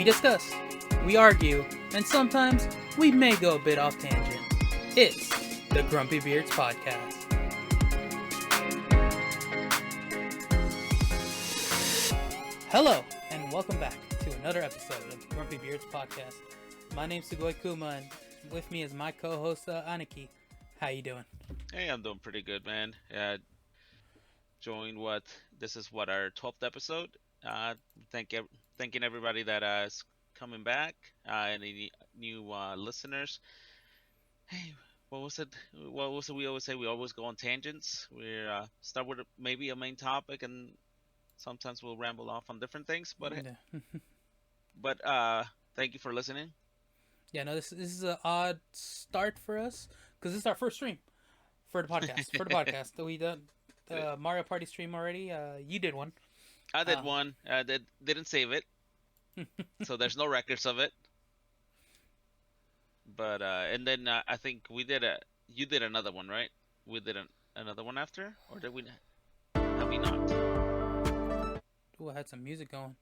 We discuss, we argue, and sometimes we may go a bit off tangent. It's the Grumpy Beards Podcast. Hello, and welcome back to another episode of the Grumpy Beards Podcast. My name's Sugoi Kuma, and with me is my co-host, Aniki. How you doing? Hey, I'm doing pretty good, man. This is our 12th episode. Thanking everybody that is coming back. Any new listeners. Hey, what was it? What was it we always say? We always go on tangents. We start with maybe a main topic, and sometimes we'll ramble off on different things. Yeah. But thank you for listening. Yeah, no, this is an odd start for us because this is our first stream for the podcast. We done Mario Party stream already. You did one. I did one. Didn't save it, so there's no records of it. But and then I think you did another one, right? We did another one after, or did we? Have we not? Ooh, I had some music going.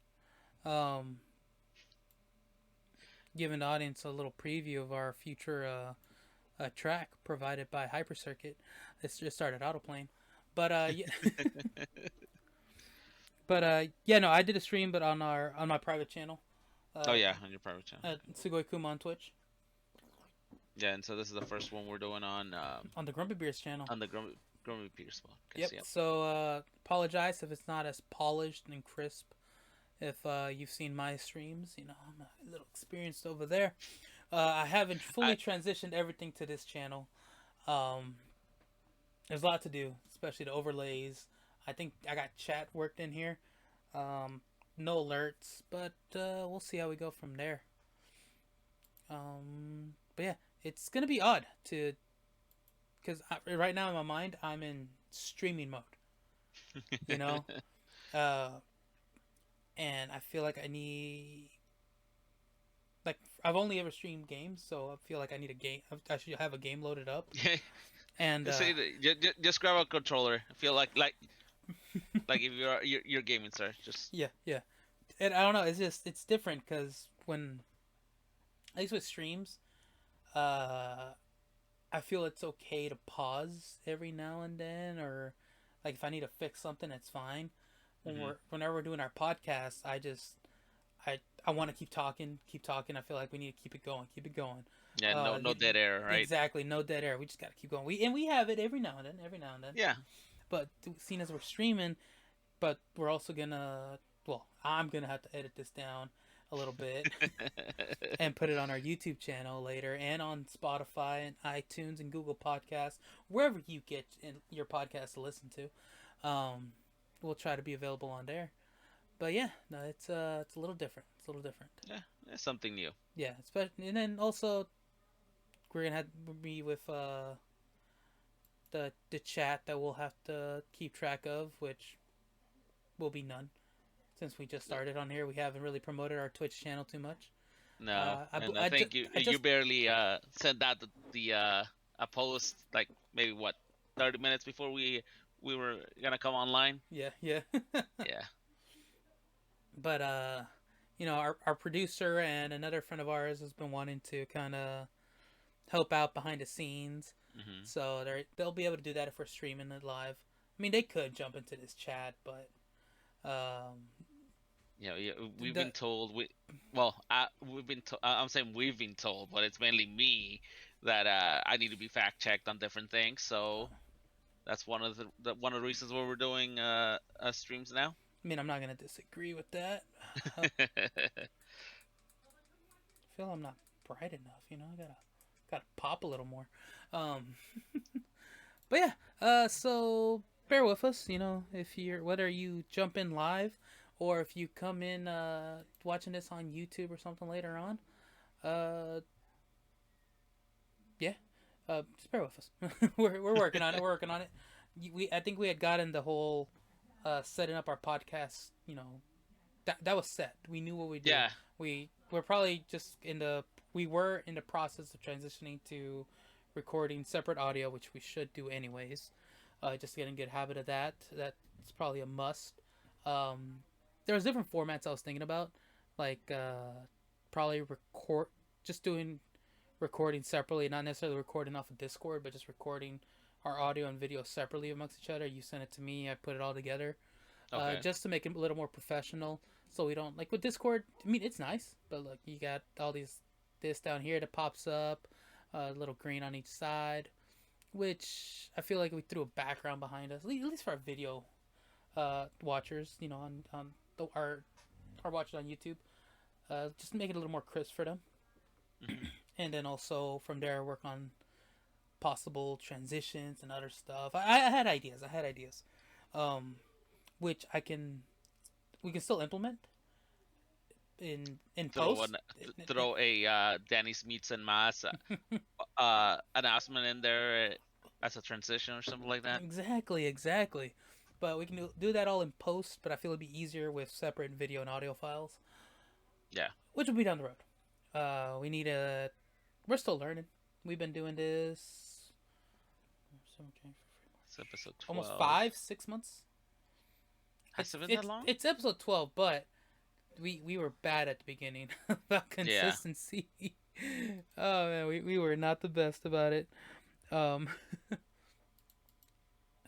Giving the audience a little preview of our future track provided by HyperCircuit. It's just started autoplaying, but yeah. Yeah, no, I did a stream, but on my private channel. Oh yeah, on your private channel. Sugoi Kuma on Twitch. Yeah, and so this is the first one we're doing on the Grumpy Beards channel. On the Grumpy Beards podcast. Yep. So apologize if it's not as polished and crisp. If you've seen my streams, I'm a little experienced over there. I haven't fully transitioned everything to this channel. There's a lot to do, especially the overlays. I think I got chat worked in here. No alerts, but we'll see how we go from there. But yeah, it's gonna be odd because right now in my mind I'm in streaming mode. And I feel like I need, I've only ever streamed games, so I feel like I need a game. I should have a game loaded up. And just grab a controller. I feel like if you're gaming, sir. Just yeah. And I don't know. It's different because when, at least with streams, I feel it's okay to pause every now and then, or like if I need to fix something, it's fine. Whenever we're doing our podcast, I want to keep talking. I feel like we need to keep it going. Yeah, no dead air, right? Exactly, no dead air. We just gotta keep going. We have it every now and then. Yeah. But seeing as we're streaming, but we're also gonna. Well, I'm gonna have to edit this down a little bit and put it on our YouTube channel later, and on Spotify and iTunes and Google Podcasts, wherever you get your podcast to listen to. We'll try to be available on there. But yeah, no, it's a little different. Yeah, it's something new. Yeah, especially, and then also we're gonna have to be with the chat that we'll have to keep track of, which will be none, since we just started on here. We haven't really promoted our Twitch channel too much. No, I think you barely sent out a post like maybe 30 minutes before we were gonna come online. Yeah. Yeah. But our producer and another friend of ours has been wanting to kind of help out behind the scenes. Mm-hmm. So they'll be able to do that if we're streaming it live. I mean, they could jump into this chat, but we've been told I'm saying we've been told, but it's mainly me that I need to be fact checked on different things. So that's one of the reasons why we're doing streams now. I mean, I'm not gonna disagree with that. I feel I'm not bright enough. I gotta pop a little more. But yeah. So bear with us. If whether you jump in live or if you come in watching this on YouTube or something later on. Yeah. Just bear with us. we're working on it. I think we had gotten the whole setting up our podcast. That was set. We knew what we did. Yeah. We're probably just we were in the process of transitioning to recording separate audio, which we should do anyways. Just getting a good habit of that. That's probably a must. There was different formats I was thinking about. like probably record just doing recording separately, not necessarily recording off of Discord, but just recording our audio and video separately amongst each other. You send it to me, I put it all together, Okay. just to make it a little more professional. So we don't like with Discord. I mean, it's nice, but like you got all this down here that pops up, a little green on each side, which I feel like we threw a background behind us, at least for our video watchers. You know, on our watchers on YouTube, just to make it a little more crisp for them. Hmm. And then also from there work on possible transitions and other stuff. I had ideas. Um, which we can still implement in Throw post. an throw a Danny's Meats and Mas announcement in there as a transition or something like that. Exactly. But we can do that all in post. But I feel it'd be easier with separate video and audio files, Yeah. which will be down the road. We need a. We're still learning. We've been doing this It's episode almost 12. 5, 6 months. Has it been that long? It's episode 12, but we were bad at the beginning about Yeah. consistency. Oh man, we were not the best about it. Um,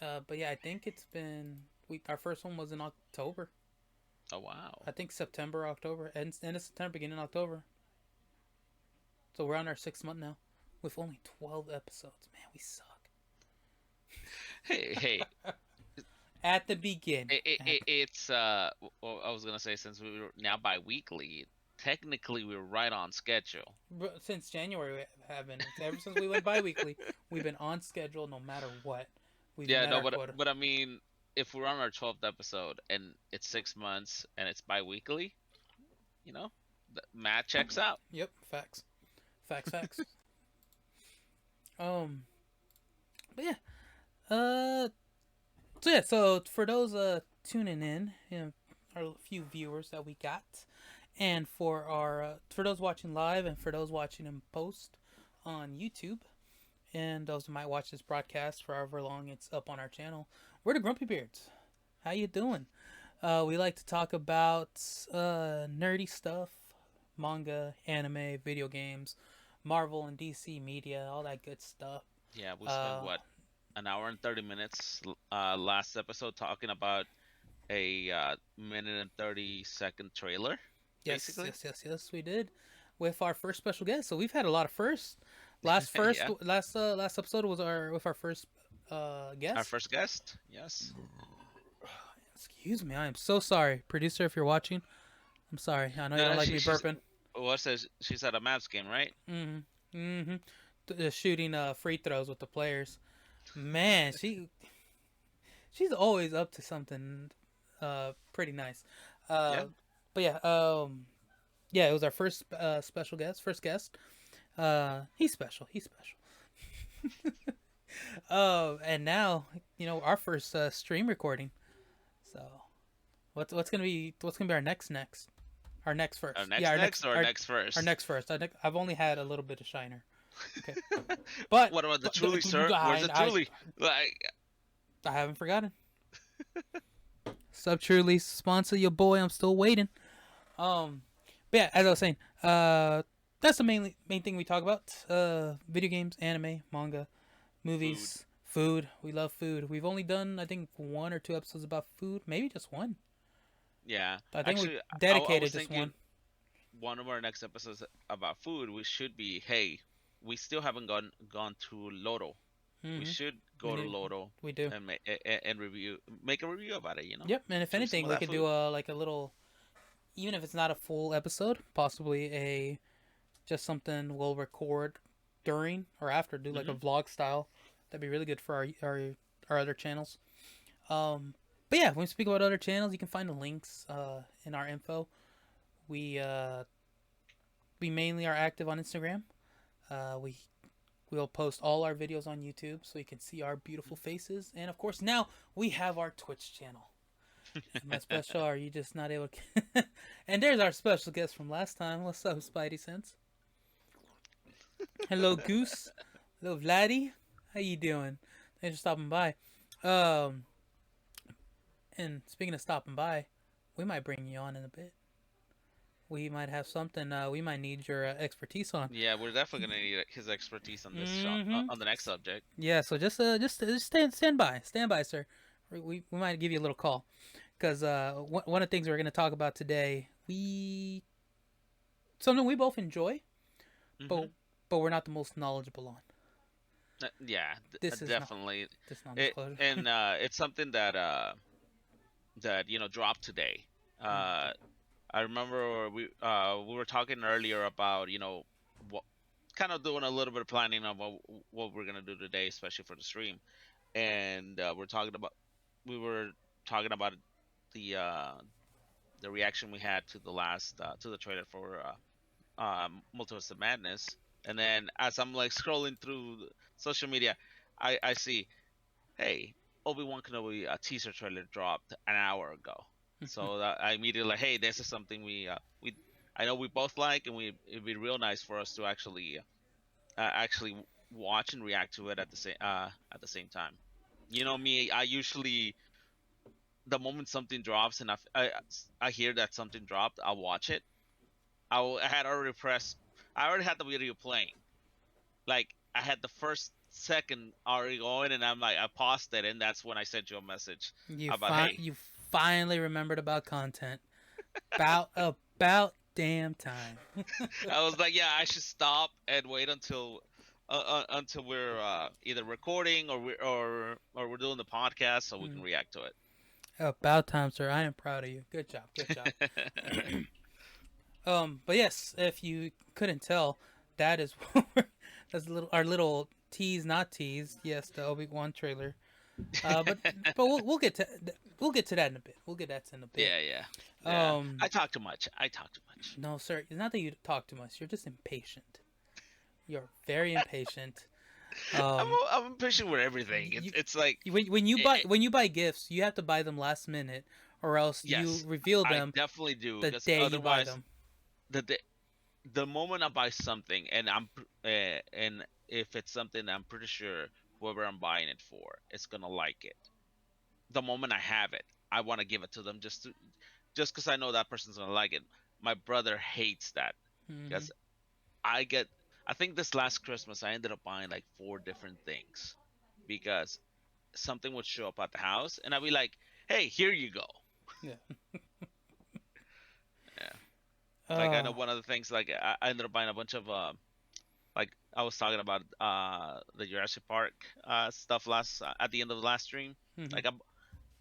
but yeah, I think it's been our first one was in October. Oh wow. I think September, October, end of September, beginning of October. So we're on our 6th month now, with only 12 episodes. Man, we suck. Hey, At the beginning. it's well, I was gonna say since we were now bi-weekly, technically we're right on schedule. Since January, we have been. Ever since we went bi-weekly, we've been on schedule no matter what. We've Yeah, met no, our quota. but I mean, if we're on our 12th episode and it's 6 months and it's bi-weekly, you know, the math checks out. Yep, facts. Facts. Um, but yeah. So for those tuning in, you know, our few viewers that we got, and for those watching live and for those watching in post on YouTube, and those who might watch this broadcast for however long it's up on our channel, we're the Grumpy Beards. How you doing? We like to talk about nerdy stuff, manga, anime, video games, Marvel and DC media, all that good stuff. Yeah, we spent Uh, what, an hour and 30 minutes last episode talking about a minute and 30-second trailer, basically. yes, we did with our first special guest. So we've had a lot of firsts. Last first Yeah, last episode was our first our guest. first guest. Yes. Excuse me, I am so sorry, producer, if you're watching. I'm sorry. I know you No, don't no, like me she's burping. what says she's at a Mavs game, right? Mm-hmm. Shooting free throws with the players. Man, she's always up to something pretty nice. Yeah. But yeah, it was our first special guest, first guest. He's special. He's special. And now our first stream recording. So, what's gonna be our next our next first? Our next Yeah, next or next our first? next first. I've only had a little bit of Shiner. Okay, but What about the truly, sir? Where's the truly? Like, I haven't forgotten. Sub Truly, sponsor your boy. I'm still waiting. But yeah, as I was saying, that's the main thing we talk about. Video games, anime, manga, movies, food. We love food. We've only done, I think, 1 or 2 episodes about food. Maybe just one. yeah. I think Actually, we I dedicated was just thinking one. one of our next episodes about food, we should be, hey, we still haven't gone to Lotto. We Mm-hmm. should We go to do. Lotto We do. and make a review about it. Yep. And if Choose some anything, of we that could food. do a little, even if it's not a full episode, possibly just something we'll record during or after, do like a Hmm. vlog style. That'd be really good for our other channels. But yeah, when we speak about other channels, you can find the links in our info. We mainly are active on Instagram. We'll post all our videos on YouTube so you can see our beautiful faces. And of course, now we have our Twitch channel. Am I special? Or are you just not able to? And there's our special guest from last time. What's up, Spidey Sense? Hello, Goose. Hello, Vladdy. How you doing? Thanks for stopping by. And speaking of stopping by, we might bring you on in a bit. we might have something we might need your expertise on. Yeah, we're definitely gonna need his expertise on this Mm-hmm. on the next subject. Yeah, so just stand by, sir. We might give you a little call because one of the things we're going to talk about today, we something we both enjoy, but Hmm. we're not the most knowledgeable on. Yeah, This is not definitely. this It non-disclosure. and it's something that dropped today. Uh, I remember we were talking earlier about what kind of doing a little bit of planning of what we're gonna do today, especially for the stream. And we were talking about the uh, the reaction we had to the last to the trailer for Multiverse of Madness. And then as I'm like scrolling through social media, I see, hey, Obi-Wan Kenobi teaser trailer dropped an hour ago. So I immediately like, hey, this is something we I know we both like, and it'd be real nice for us to actually watch and react to it at the same time. You know me, I usually the moment something drops and I hear that something dropped, I'll watch it. I had already pressed. I already had the video playing. Like I had the first second already going, and I'm like, I paused it, and that's when I sent you a message about, hey. You finally remembered about content. About damn time. I was like, yeah, I should stop and wait until we're either recording or we're doing the podcast so we can react to it. About time, sir. I am proud of you. Good job. Good job. But yes, if you couldn't tell, that is that's our little tease, not tease. Yes, the Obi-Wan trailer. But we'll get to that in a bit. We'll get that in a bit. Yeah, yeah, yeah. Um, I talk too much. I talk too much. no, sir. It's not that you talk too much. You're just impatient. You're very impatient. Um, I'm impatient with everything. you, It's like when you buy gifts, you have to buy them last minute, or else you yes, reveal I them definitely do the because day you buy otherwise them. the day the moment I buy something, and if it's something I'm pretty sure whoever I'm buying it for is gonna like it. The moment I have it, I want to give it to them just because I know that person's gonna like it. My brother hates that Hmm. because I get. I think this last Christmas I ended up buying like four different things because something would show up at the house and I'd be like, "Hey, here you go." Yeah. Yeah, like I know Uh, one of the things like I ended up buying a bunch of like I was talking about the Jurassic Park stuff last at the end of the last stream. mhm. Like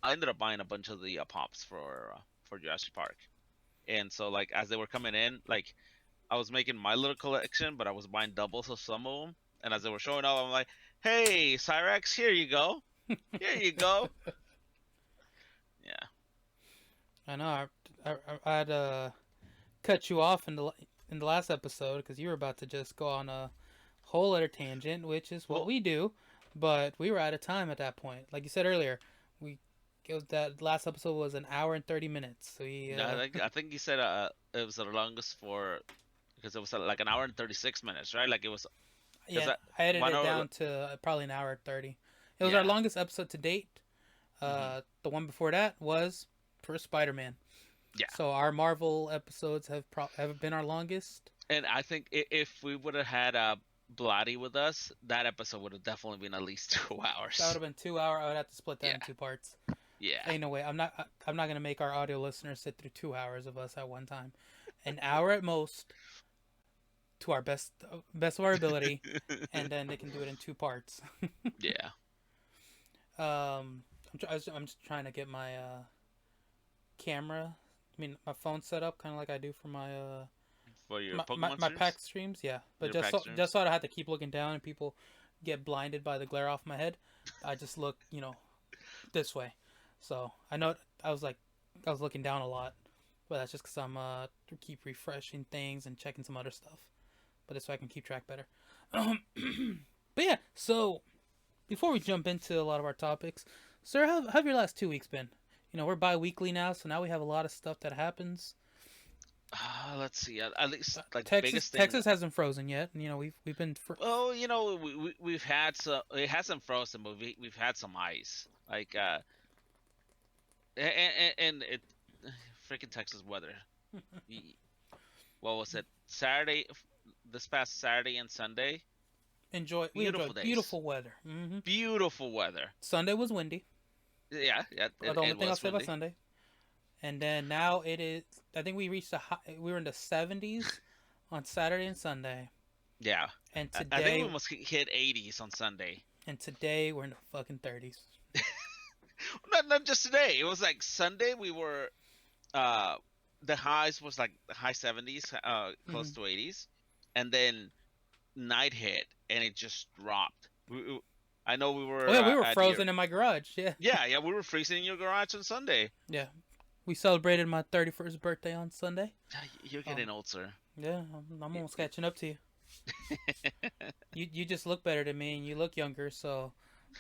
I ended up buying a bunch of the pops for Jurassic Park, and so like as they were coming in, like I was making my little collection, but I was buying doubles of some of them. And as they were showing up, I'm like, "Hey, Cyrex, here you go, here you go." Yeah, I know. I had cut you off in the last episode because you were about to just go on a whole other tangent, which is what well, we do. But we were out of time at that point. Like you said earlier, we that last episode was an hour and 30 minutes. So we no, I think you said it was the longest for because it was like an hour and 36 minutes, right? Like it was because yeah, that I edited one it hour. down to probably an hour and 30. It was our Yeah. longest episode to date. Hmm. The one before that was for Spider-Man. Yeah. So our Marvel episodes have been our longest. And I think if we would have had Bloody with us, that episode would have definitely been at least 2 hours. That would have been 2 hour. I would have to split that Yeah. in two parts. Yeah. Ain't no way. I'm not gonna make our audio listeners sit through 2 hours of us at one time. An hour at most, to our best of our ability, and then they can do it in two parts. Yeah. I'm just trying to get my camera. I mean, my phone set up kind of like I do for For your Pokemon my streams, pack streams. Yeah, but your pack just streams. so I had to keep looking down and people get blinded by the glare off my head. I just look, this way. So I know I was looking down a lot, but that's just because I'm keep refreshing things and checking some other stuff. But this way I can keep track better. But yeah, so before we jump into a lot of our topics, sir, how have your last 2 weeks been? We're bi-weekly now, so now we have a lot of stuff that happens. Let's see. At least like Texas biggest thing. Texas hasn't frozen yet. We've been Oh, we've had some. It hasn't frozen, but we've had some ice. Like and it freaking Texas weather. Y- what was it? This past Saturday and Sunday. We Beautiful enjoyed days. beautiful weather. Beautiful weather. Sunday was windy. Yeah, yeah, The only it thing I'll was say about windy. Sunday. And then now it is. I think we reached we were in the 70s on Saturday and Sunday. Yeah. And I think today, we must hit 80s on Sunday. we're in the fucking 30s. Not just today. It was like Sunday we were uh the highs was like the high 70s, close Mm. to 80s. And then night hit and it just dropped. I know we Oh were yeah, we were at your frozen in my garage. Yeah, yeah, we were freezing in your garage on Sunday. yeah. We celebrated my 31st birthday on Sunday. Yeah, you're Um, getting old, sir. yeah, I'm almost catching up to you. You just look better than me, and you look younger. So,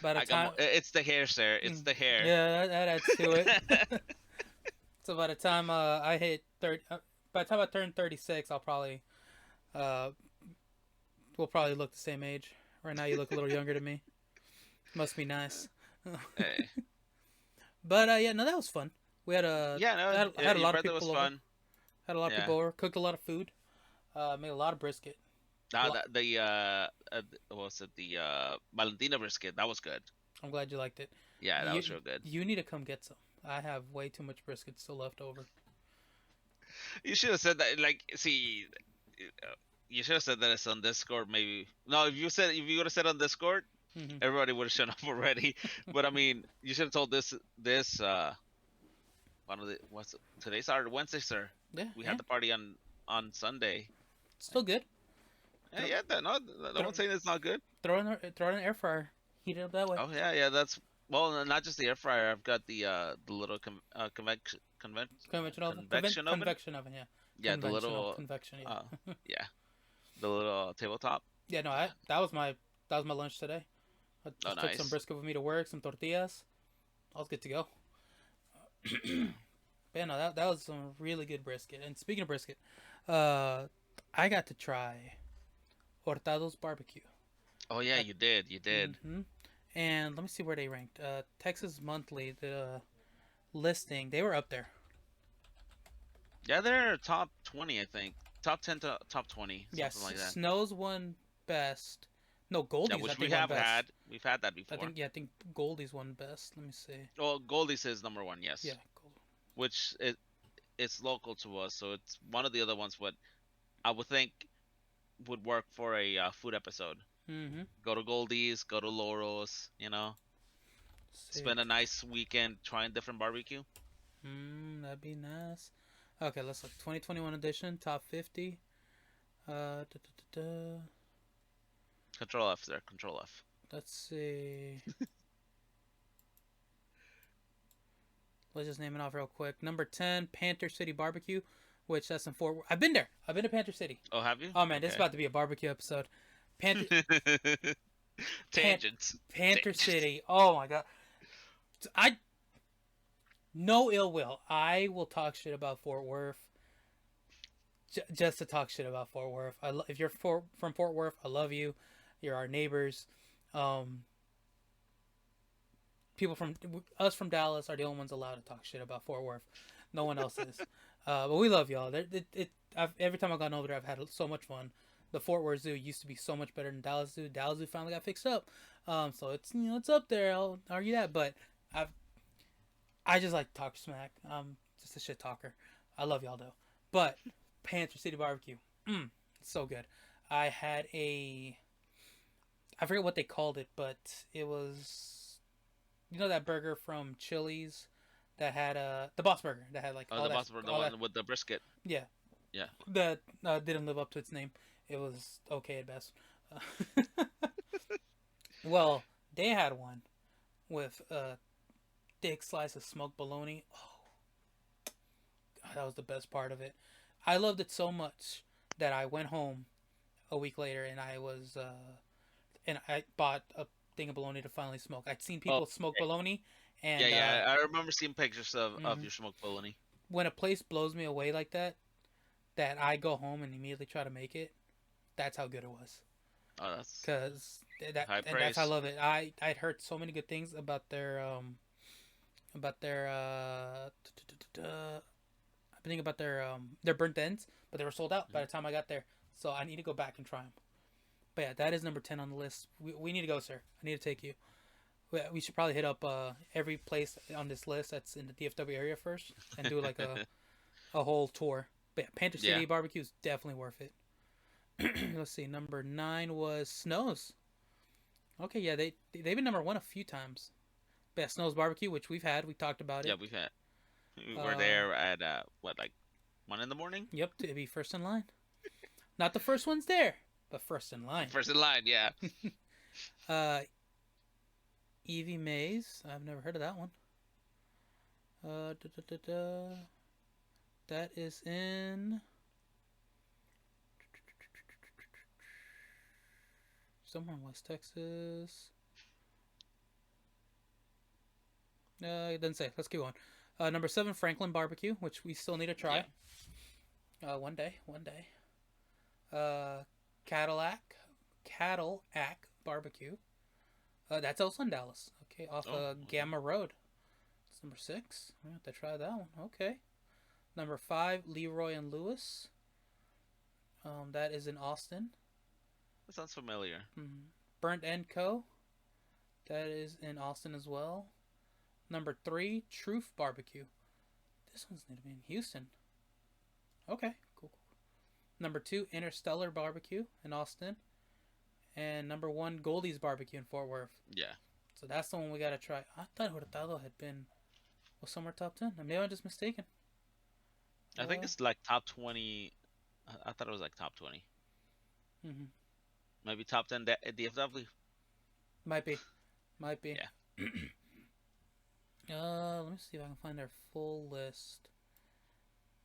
by the I got time, more, it's the hair, sir. It's the hair. yeah, that adds to it. So by the time I hit 30, by the time I turn 36, uh, we'll probably look the same age. Right now, you look a little younger to me. Must be nice. Hey. But yeah, no, that was fun. We Yeah, no, had a your lot of birthday was people over. fun. Had a lot of Yeah. people over. Cooked a lot of food. Made a lot of brisket. A Now lot. what was it? The Valentina brisket. That was good. I'm glad you liked it. Yeah, that You was real good. you need to come get some. I have way too much brisket still left over. You should have said that. Like, see, you should have said that it's on Discord. Maybe no. If you would have said on Discord, Hmm. everybody would have shown up already. But I mean, you should have told this one of the today's our Wednesday, sir. Yeah, We yeah. had the party on Sunday. Still good. Yeah, Throw, yeah. No throw, one's saying it's not good. throw it in the air fryer. Heat it up that way. Oh yeah, yeah. That's well, not just the air fryer. I've got the little convection oven. Convection oven. Yeah. Yeah, the little Convection. uh Yeah. yeah, the little tabletop. Yeah. No, Yeah. that was my lunch today. I Oh, just took some nice. brisket with me to work, some tortillas. I was good to go. But yeah, no, that was some really good brisket. And speaking of brisket, uh, I got to try Hurtado's barbecue. Oh yeah, At, you did. You did. And let me see where they ranked. Texas Monthly, the listing, they were up there. Yeah, they're top 20, I think. Top 10 to top 20, something Yes, like that. Snow's won best. No, Yeah, Goldie's I which we think won have best. had. We've had that before. I think Goldie's won best. Let me see. Well, Goldie's is number one, yes. Yeah, Gold. Which it's local to us, so it's one of the other ones. What I would think would work for a food episode. Mm-hmm. Go to Goldie's, go to Laurel's. See. Spend a nice weekend trying different barbecue. That'd be nice. Okay, let's look. 2021 edition, top 50. Da, da, da, da. Control F there. Control F. Let's see. Let's just name it off real quick. Number 10, Panther City Barbecue, which that's in Fort Worth. I've been there. I've been to Panther City. Oh, have you? Oh man, this is Okay. about to be a barbecue episode. Panther Tangents. Panther Tangents. City. Oh my god. I no ill will. I will talk shit about Fort Worth just to talk shit about Fort Worth. If you're from Fort Worth, I love you. You're our neighbors. People from us from Dallas are the only ones allowed to talk shit about Fort Worth. No one else is. But we love y'all. Every time I've gone over there, I've had so much fun. The Fort Worth Zoo used to be so much better than Dallas Zoo. Dallas Zoo finally got fixed up. So it's it's up there. I'll argue that. But I just like to talk smack. I'm just a shit talker. I love y'all though. But Panther City Barbecue, it's so good. I forget what they called it, but it was that burger from Chili's that had the Boss Burger that had like Oh, all the that boss, the all that one with the brisket. yeah Yeah. that didn't live up to its name. It was okay at best. Well, they had one with a thick slice of smoked bologna. Oh, God, that was the best part of it. I loved it so much that I went home a week later and I bought a thing of bologna to finally smoke. I'd seen Oh, people smoke bologna, and yeah, yeah. I remember seeing pictures of mhm. your smoked bologna. When a place blows me away like that, that I go home and immediately try to make it. That's how good it was. Oh, that's Cause high that's I praise. love it. I'd heard so many good things about their I've been thinking about their burnt ends, but they were sold out by Mhm. the time I got there. So I need to go back and try them. But yeah, that is number 10 on the list. We need to go, sir. I need to take you. We should probably hit up every place on this list that's in the DFW area first and do like a whole tour. But yeah, Panther Yeah. City barbecue is definitely worth it. Let's see. Number 9 was Snows. Okay, yeah, they've been number 1 a few times. But yeah, Snows barbecue, which we've had. We talked about Yeah, it. we've had. We were Uh, there at what, like 1 in the morning? yep, to be first in line. Not the first ones there, but first in line. First in line, yeah. uh, Evie Mays. I've never heard of that one. Da, da, da, da. That is in somewhere in West Texas. It doesn't say. Let's keep going. Number 7, Franklin Barbecue, which we still need to try. Yeah. One day. Uh, Cadillac Barbecue. That's also in Dallas. Okay, off Oh, okay. Gamma Road. It's number 6. We have to try that one. Okay. Number 5, Leroy and Lewis. That is in Austin. That sounds familiar. Burnt End Co. That is in Austin as well. Number 3, Truth Barbecue. This one's need to be in Houston. Okay, cool. Number 2, Interstellar Barbecue in Austin. And number 1, Goldie's Barbecue in Fort Worth. Yeah. So that's the one we gotta try. I thought Hurtado was somewhere top 10. Maybe I'm just mistaken. I think it's like top 20. I thought it was like top 20. Mm-hmm. Maybe top 10 DFW. Might be. Yeah. Let me see if I can find their full list.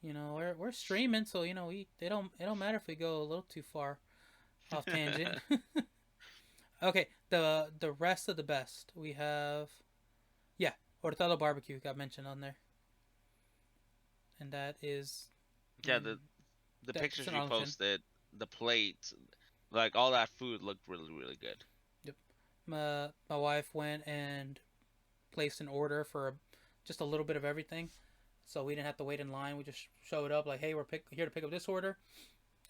We're streaming, so it don't matter if we go a little too far off tangent. Okay, the rest of the best we have, yeah, Ortello BBQ got mentioned on there, and that is, Yeah, the that's pictures an you Arlington. posted, the plates, like all that food looked really, really good. Yep. My wife went and placed an order for just a little bit of everything, so we didn't have to wait in line. We just showed up like, hey, we're here to pick up this order,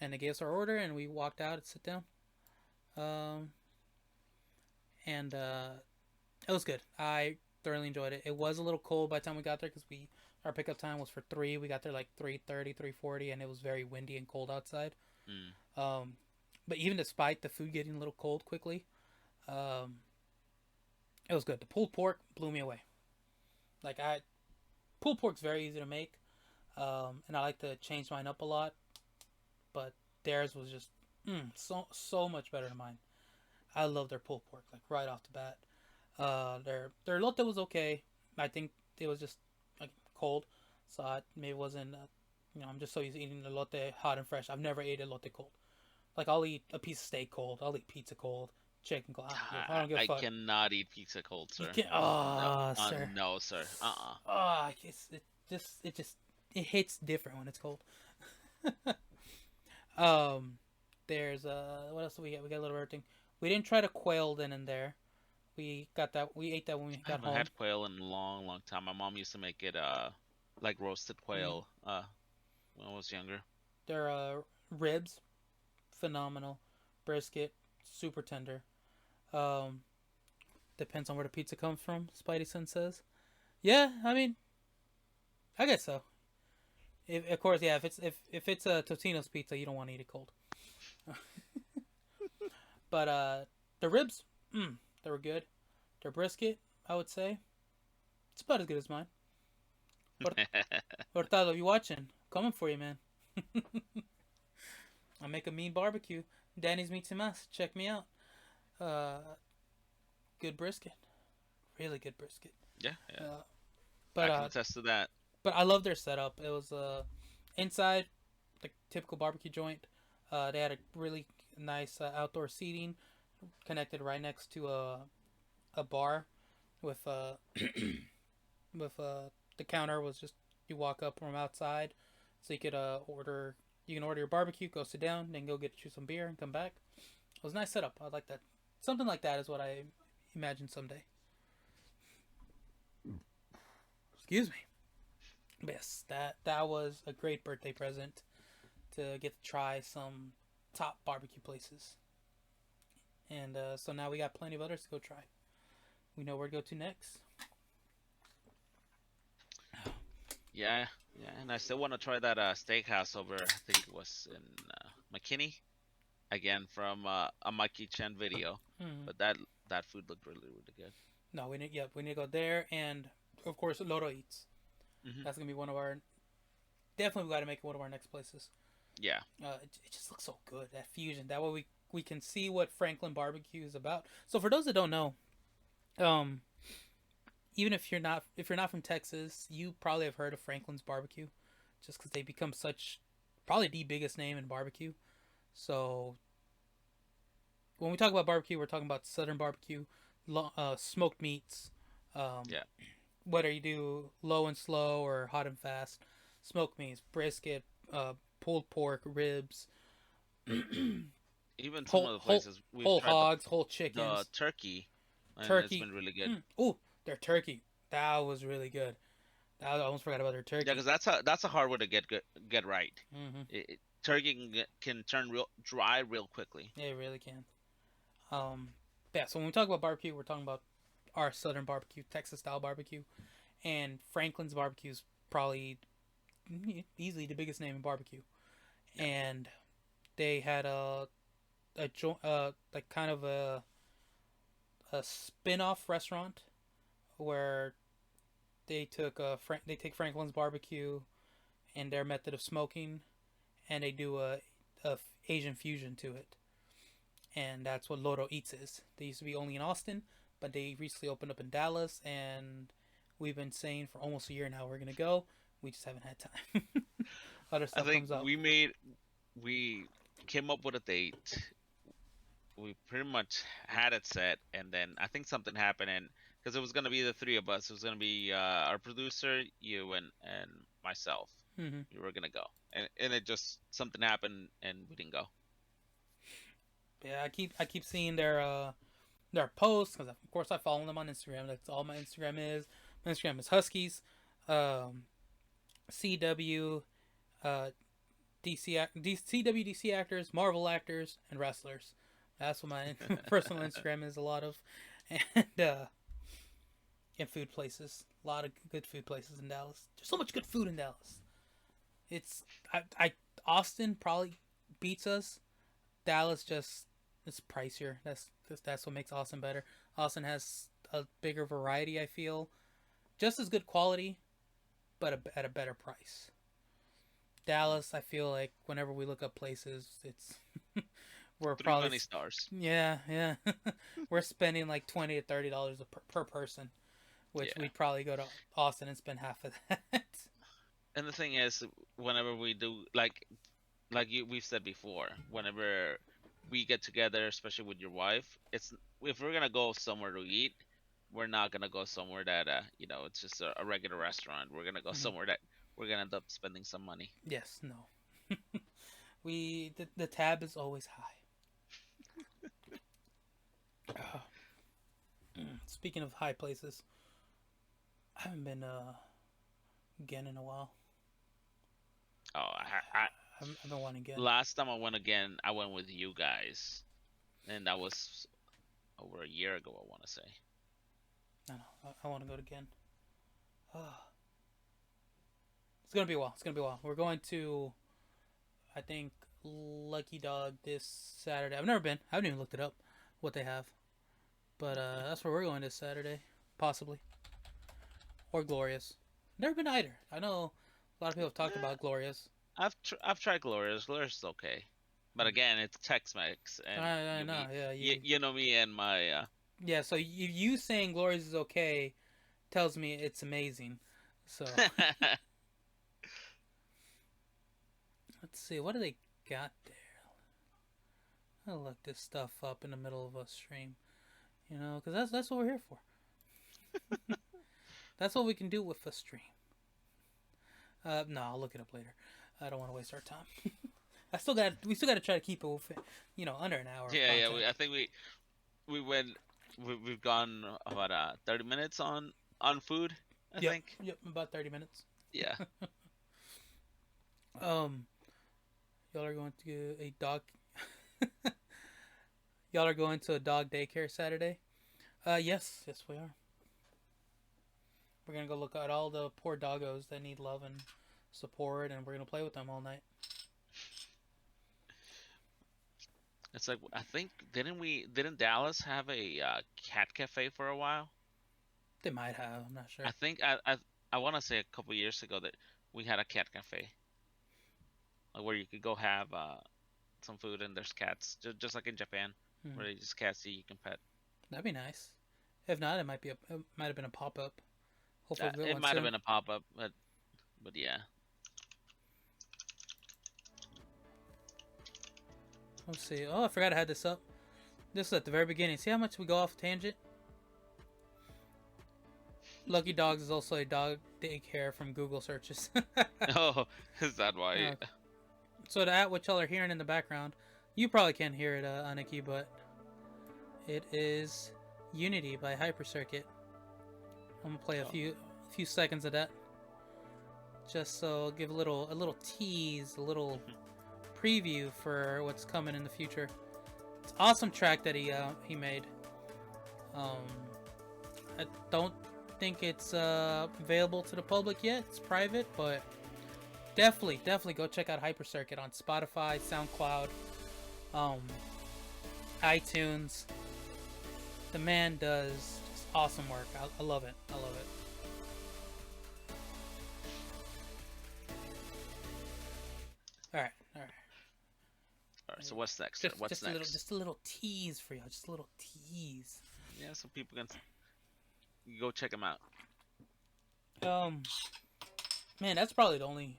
and they gave us our order, and we walked out and sit down. Um, and It was good. I thoroughly enjoyed it. It was a little cold by the time we got there because our pickup time was for 3. We got there like 3:30, 3:40, and it was very windy and cold outside. Mm. Um, but even despite the food getting a little cold quickly, um, it was good. The pulled pork blew me away. Like pulled pork's very easy to make, and I like to change mine up a lot. But theirs was just so much better than mine. I love their pulled pork like right off the bat. Their elote was okay. I think it was just like cold, so maybe it wasn't. I'm just so used to eating elote hot and fresh. I've never ate elote cold. Like I'll eat a piece of steak cold. I'll eat pizza cold, chicken cold. I don't give a I fuck. cannot eat pizza cold, You sir. can No, sir. no, sir. It hits different when it's cold. um, there's what else do we get? We got a little everything. We didn't try to quail then and there. We got that. We ate that when we I got haven't home. had quail in a long, long time. My mom used to make it like roasted Mm. quail when I was younger. Their ribs, phenomenal. Brisket, super tender. Um, Depends on where the pizza comes from. Spidey Sun says. Yeah, I mean, I guess so. Of course, yeah. If it's a Totino's pizza, you don't want to eat it cold. But the ribs, they were good. Their brisket, I would say, it's about as good as mine. Hurtado, you watching? Coming for you, man. I make a mean barbecue. Danny's Meats and Mas. Check me out. Uh, Good brisket. Really good brisket. Yeah, yeah. Uh, I but can uh, attest to that. but I love their setup. It was inside, the typical barbecue joint. They had a really nice outdoor seating, connected right next to a bar, with the counter was just, you walk up from outside, so you could order. You can order your barbecue, go sit down, then go get you some beer and come back. It was a nice setup. I like that. Something like that is what I imagine someday. Excuse me. Yes, that was a great birthday present to get to try some top barbecue places. And so now we got plenty of others to go try. We know where to go to next. Yeah, yeah, and I still want to try that steakhouse over. I think it was in McKinney again from a Mikey Chen video, Mm-hmm. but that food looked really really good. No, we need to go there, and of course Loro Eats. Hmm. That's gonna be one of our definitely we got to make it one of our next places. Yeah, It just looks so good, that fusion. That way we can see what Franklin barbecue is about. So for those that don't know, um, even if you're not from Texas, you probably have heard of Franklin's barbecue, just because they become such probably the biggest name in barbecue. So when we talk about barbecue, we're talking about Southern barbecue, smoked meats. Um, yeah. Whether you do low and slow or hot and fast, smoked meats, brisket, pulled pork, ribs, Even some whole of the whole places we've whole tried hogs, whole the chickens, turkey, and it's turkey. been really good. Ooh, their turkey. That was really good. I almost forgot about their Yeah, turkey. because that's a hard one to get right. Mm-hmm. Turkey can turn real dry real quickly. Yeah, it really can. Um, yeah. So when we talk about barbecue, we're talking about our Southern barbecue, Texas style barbecue, and Franklin's barbecue is probably easily the biggest name in barbecue. Yeah. And they had like kind of a spin-off restaurant where they take Franklin's barbecue and their method of smoking, and they do a Asian fusion to it, and that's what Loro Eats is. They used to be only in Austin, but they recently opened up in Dallas, and we've been saying for almost a year now we're gonna go. We just haven't had time. Other I stuff think comes up. we came up with a date. We pretty much had it set, and then I think something happened, and because it was gonna be the three of us, it was gonna be our producer, you, and myself. Mm-hmm. We were gonna go, and it just something happened, and we didn't go. Yeah, I keep seeing their posts because of course I follow them on Instagram. That's all my Instagram is. My Instagram is Huskies, um, CW, uh, CW actors, Marvel actors, and wrestlers. That's what my personal Instagram is. A lot of, and and food places. A lot of good food places in Dallas. There's so much good food in Dallas. It's I Austin probably beats us. Dallas just it's pricier. That's what makes Austin better. Austin has a bigger variety. I feel just as good quality, but at a better price. Dallas, I feel like whenever we look up places, it's we're Three probably many stars. yeah we're spending like $20 to $30 per person, which Yeah. we'd probably go to Austin and spend half of that. And the thing is, whenever we do like we've said before, whenever we get together, especially with your wife, it's if we're gonna go somewhere to eat, we're not gonna go somewhere that it's just a regular restaurant. We're gonna go Hmm. somewhere that we're gonna end up spending some money. Yes, no, the tab is always high. Uh, Speaking of high places, I haven't been again in a while. Oh, I've been wanting again. last time I went again, I went with you guys, and that was over a year ago. I want to say. I know. I want to go again. It's gonna be a while. It's gonna be a while. We're going to, I think, Lucky Dog this Saturday. I've never been. I haven't even looked it up, what they have. But Okay. that's where we're going this Saturday, possibly, or Glorias. Never been either. I know a lot of people have talked Eh, about Glorias. I've tried Gloria's. Gloria's is okay, but again, it's Tex-Mex, and I know. Yeah, you know me and my yeah. So you saying Glorias is okay tells me it's amazing. So let's see. What do they got there? I'll look this stuff up in the middle of a stream. Because that's what we're here for. That's what we can do with a stream. No, I'll look it up later. I don't want to waste our time. We still got to try to keep it with, under an hour of yeah. content. I think we went we've gone about 30 minutes on food. I Yep, think. yep, about 30 minutes. Yeah. Um, y'all are going to a dog. Y'all are going to a dog daycare Saturday. Yes, we are. We're gonna go look at all the poor doggos that need love and support, and we're gonna play with them all night. It's like I think didn't Dallas have a cat cafe for a while? They might have. I'm not I sure. think I want to say a couple years ago that we had a cat cafe, like where you could go have some food and there's cats, just like in Japan, Hmm. where they just cats that you can pet. That'd be nice. If not, it might have been a pop up. Hopefully, we'll get It one might have soon. been a pop up, but yeah. Let's see. Oh, I forgot I had this up. This is at the very beginning. See how much we go off tangent? Lucky Dogs is also a dog daycare from Google searches. Oh, is that why? uh, so that what y'all are hearing in the background, you probably can't hear it, Aniki, but it is Unity by HyperCircuit. I'm gonna play a Oh. few seconds of that, just so give a little tease, a little preview for what's coming in the future. It's an awesome track that he made. Um, I don't think it's available to the public yet. It's private, but definitely go check out HyperCircuit on Spotify, SoundCloud, um, iTunes. The man does just awesome work. I love it. I love it. All right, all right. All right. So what's next, sir? What's next? Just a little tease for y'all. Just a little tease. Yeah, so people can go check them out. Um, man, that's probably the only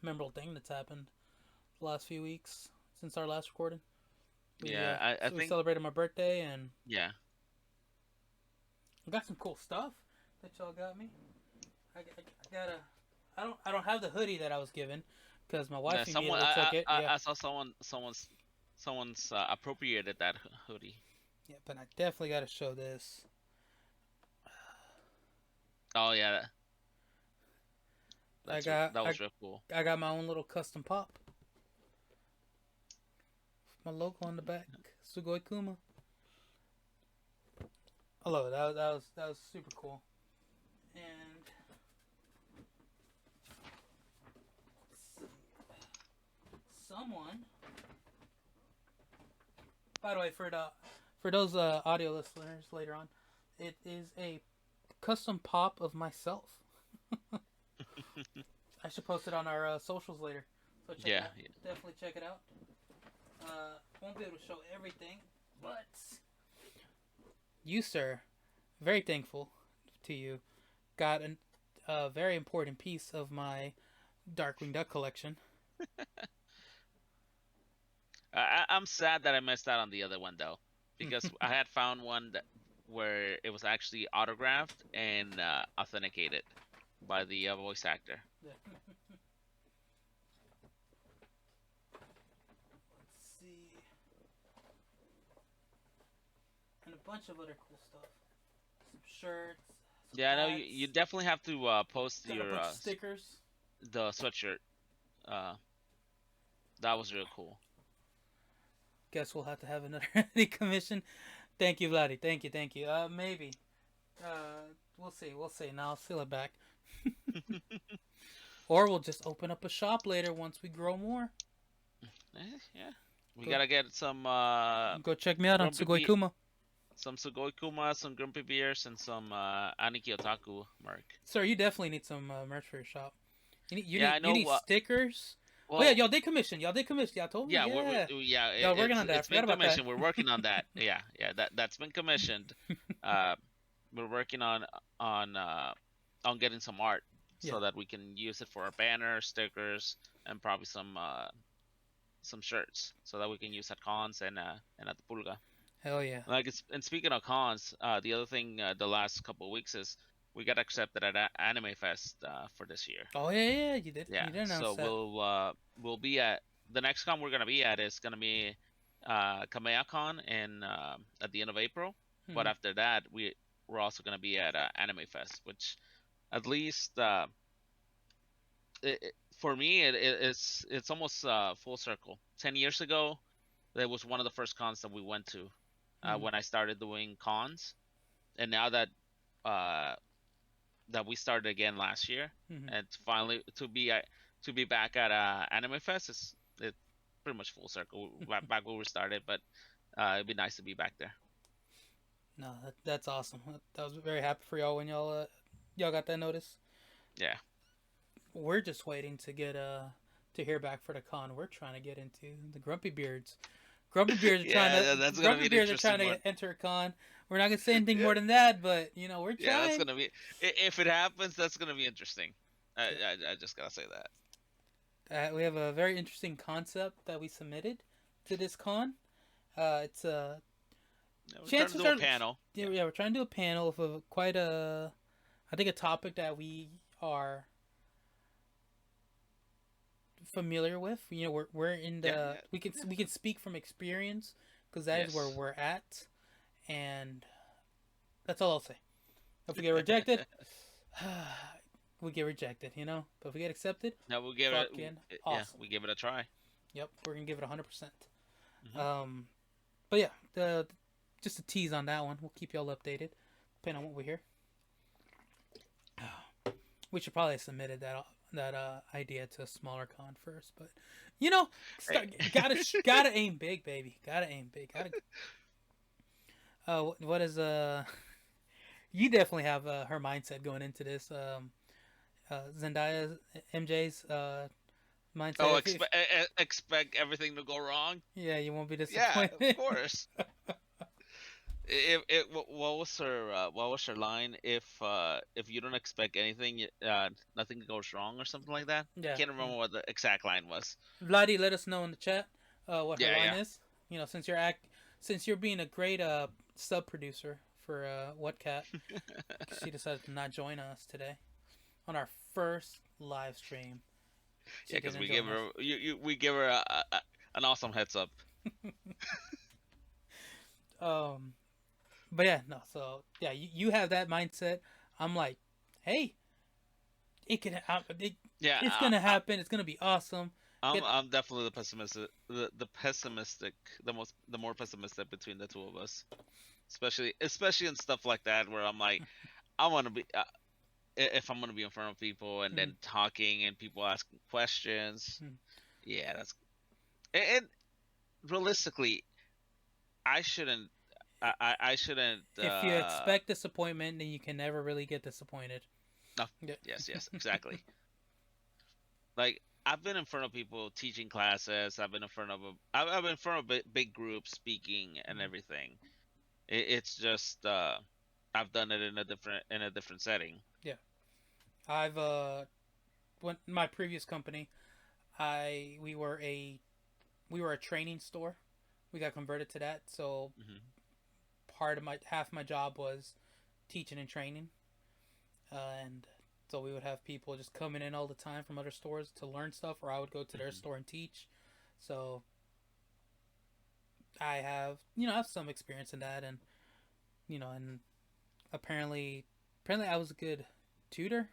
memorable thing that's happened the last few weeks since our last recording. Yeah, I So we think celebrated my birthday, and yeah. I got some cool stuff that y'all got me. I gotta. I don't have the hoodie that I was given because my Yeah, wife someone immediately took it. Yeah, I saw someone's appropriated that hoodie. yeah, but I definitely got to show this. Oh yeah, I that's got that I was real cool. I got my own little custom pop. My logo on the back, Sugoi Kuma. I love it. That was super cool. And someone, by the way, for those audio listeners later on, it is a custom pop of myself. I should post it on our socials later. So check it Yeah, out. yeah. Definitely check it out. Won't be able to show everything, but you, sir, very thankful to you, got a very important piece of my Darkwing Duck collection. I'm sad that I missed out on the other one though, because I had found one where it was actually autographed and authenticated by the voice actor. Let's see, and a bunch of other cool stuff. Some shirts, some Yeah, I know you hats. definitely have to post Got a your bunch of stickers. the sweatshirt. Uh, that was real cool. Guess we'll have to have another commission. Thank you, Vladdy. Thank you. Maybe. We'll see. We'll see. Now I'll seal it back. Or we'll just open up a shop later once we grow more. Yeah, we Go, gotta get some go check me out on grumpy Sugoi Kuma. some Sugoi Kuma, some grumpy beers, and some Aniki Otaku mark. Sir, you definitely need some merch for your shop. Yeah, I You know. need stickers. Oh yeah, Well, y'all did commission. Y'all did commission. Y'all told me. yeah, Yeah. yeah, Y'all working on that. I it's been forgot about that. commissioned. We're working on that. Yeah, yeah, that's been commissioned. Uh, we're working on on getting some art Yeah. so that we can use it for our banner, stickers, and probably some shirts so that we can use at cons and at the pulga. Hell yeah. Like and speaking of cons, the other thing the last couple of weeks is we got accepted at Anime Fest for this year. Oh yeah. You did. Yeah, You did announce so that. we'll be at the next con we're gonna be at is gonna be KameyaCon in at the end of April. But Hmm. after that, we're also gonna be at Anime Fest, which at least for me, it's almost full circle. 10 years ago, that was one of the first cons that we went to Mm-hmm. when I started doing cons, and now uh, that we started again last year, Mm-hmm. and finally to be back at Anime Fest is it pretty much full circle back where we started. But it'd be nice to be back there. No, that's awesome. I was very happy for y'all when y'all got that notice. Yeah, We're just waiting to get to hear back for the con we're trying to get into. The Grumpy Beards. yeah, that's gonna Grumpy be an Beards are trying interesting to one. enter a con. We're not gonna say anything more than that, but we're Yeah, that's trying. gonna be if it happens, that's gonna be interesting. Yeah. I just gotta say that. We have a very interesting concept that we submitted to this con. It's a Yeah, we're trying to chances do a are, panel. yeah, we're trying to do a panel of quite a, I think a topic that we are familiar with. We're in Yeah, the yeah, yeah. we can speak from experience because that is where Yes. we're at, and that's all I'll say. If we get rejected, we get rejected, But if we get accepted, Now we'll give it. fucking Yeah, awesome. we give it a try. Yep, we're gonna give it 100%. Hmm. Um, but yeah, the just a tease on that one. We'll keep y'all updated, depending on what we hear. We should probably have submitted that idea to a smaller con first, but Hey. gotta aim big, baby. Gotta aim big. Gotta. What is You definitely have her mindset going into this. Zendaya, MJ's mindset. Oh, If expect everything to go wrong. Yeah, you won't be Yeah, of disappointed. course. What was her line? If you don't expect anything, nothing goes wrong or something like that. I Yeah. can't remember what the exact line was. Vladi, let us know in the chat what her Yeah, line yeah. is. Since you're being a great sub producer for What Cat, she decided to not join us today on our first live stream. Yeah, She because didn't we give join us. her we give her an awesome heads up. um, but yeah, no. So yeah, you have that mindset. I'm like, hey, Yeah, it's gonna happen. It's gonna be awesome. Get I'm definitely the pessimistic, the more pessimistic between the two of us, especially in stuff like that where I'm like, I want to be if I'm gonna be in front of people and mm, then talking and people asking questions. mm. Yeah, that's and realistically, I shouldn't. I shouldn't. If you expect disappointment, then you can never really get disappointed. No. Yeah. Yes. Yes. Exactly. Like I've been in front of people teaching classes. I've been in front of big groups speaking and Mm, everything. It's just I've done it in a different setting. yeah. I've when my previous company, I we were a training store. We got converted to that, so Hmm. part of my half my job was teaching and training, and so we would have people just coming in all the time from other stores to learn stuff, or I would go to their Hmm. store and teach. So I have I have some experience in that, and apparently I was a good tutor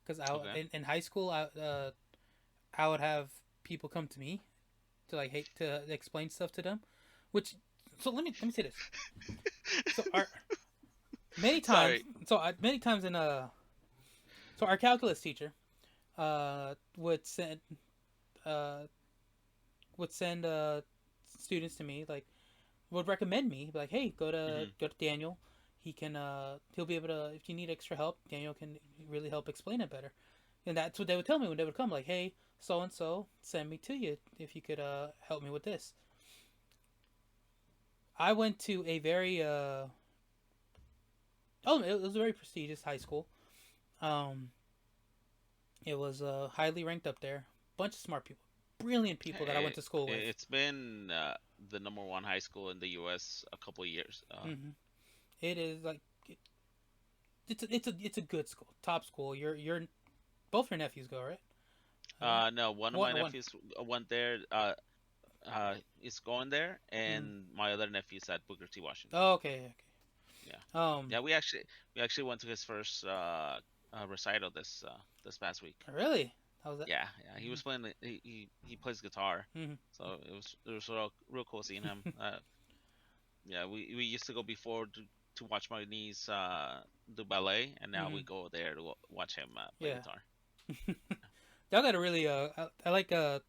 because Okay. in high school I would have people come to me to to explain stuff to them, which so let me say this. So our many times Sorry. many times in so our calculus teacher would uh send students to me, like would recommend me, like, hey, Hmm. go to Daniel. He'll be able to, if you need extra help, Daniel can really help explain it better. And that's what they would tell me when they would come, like, hey, so and so send me to you if you could help me with this. I went to a very it was a very prestigious high school. Um, it was highly ranked up there. Bunch of smart people, brilliant people that I went It, to school with. it's been the number one high school in the U.S. a couple of years. Hmm. It is like it's a good school, top school. You're both your nephews go, right? No, one of my One. nephews went there. Is going there, Mm. and my other nephew's at Booker T. Washington. Oh, okay, Yeah, okay. yeah. We actually went to his first recital this past week. Really? How was that? Yeah, yeah. He was playing. He plays guitar, Mm-hmm. so it was real cool seeing him. Yeah, we used to go before to watch my niece do ballet, and now Mm-hmm. we go there to watch him play Yeah. guitar. Y'all got a really I like that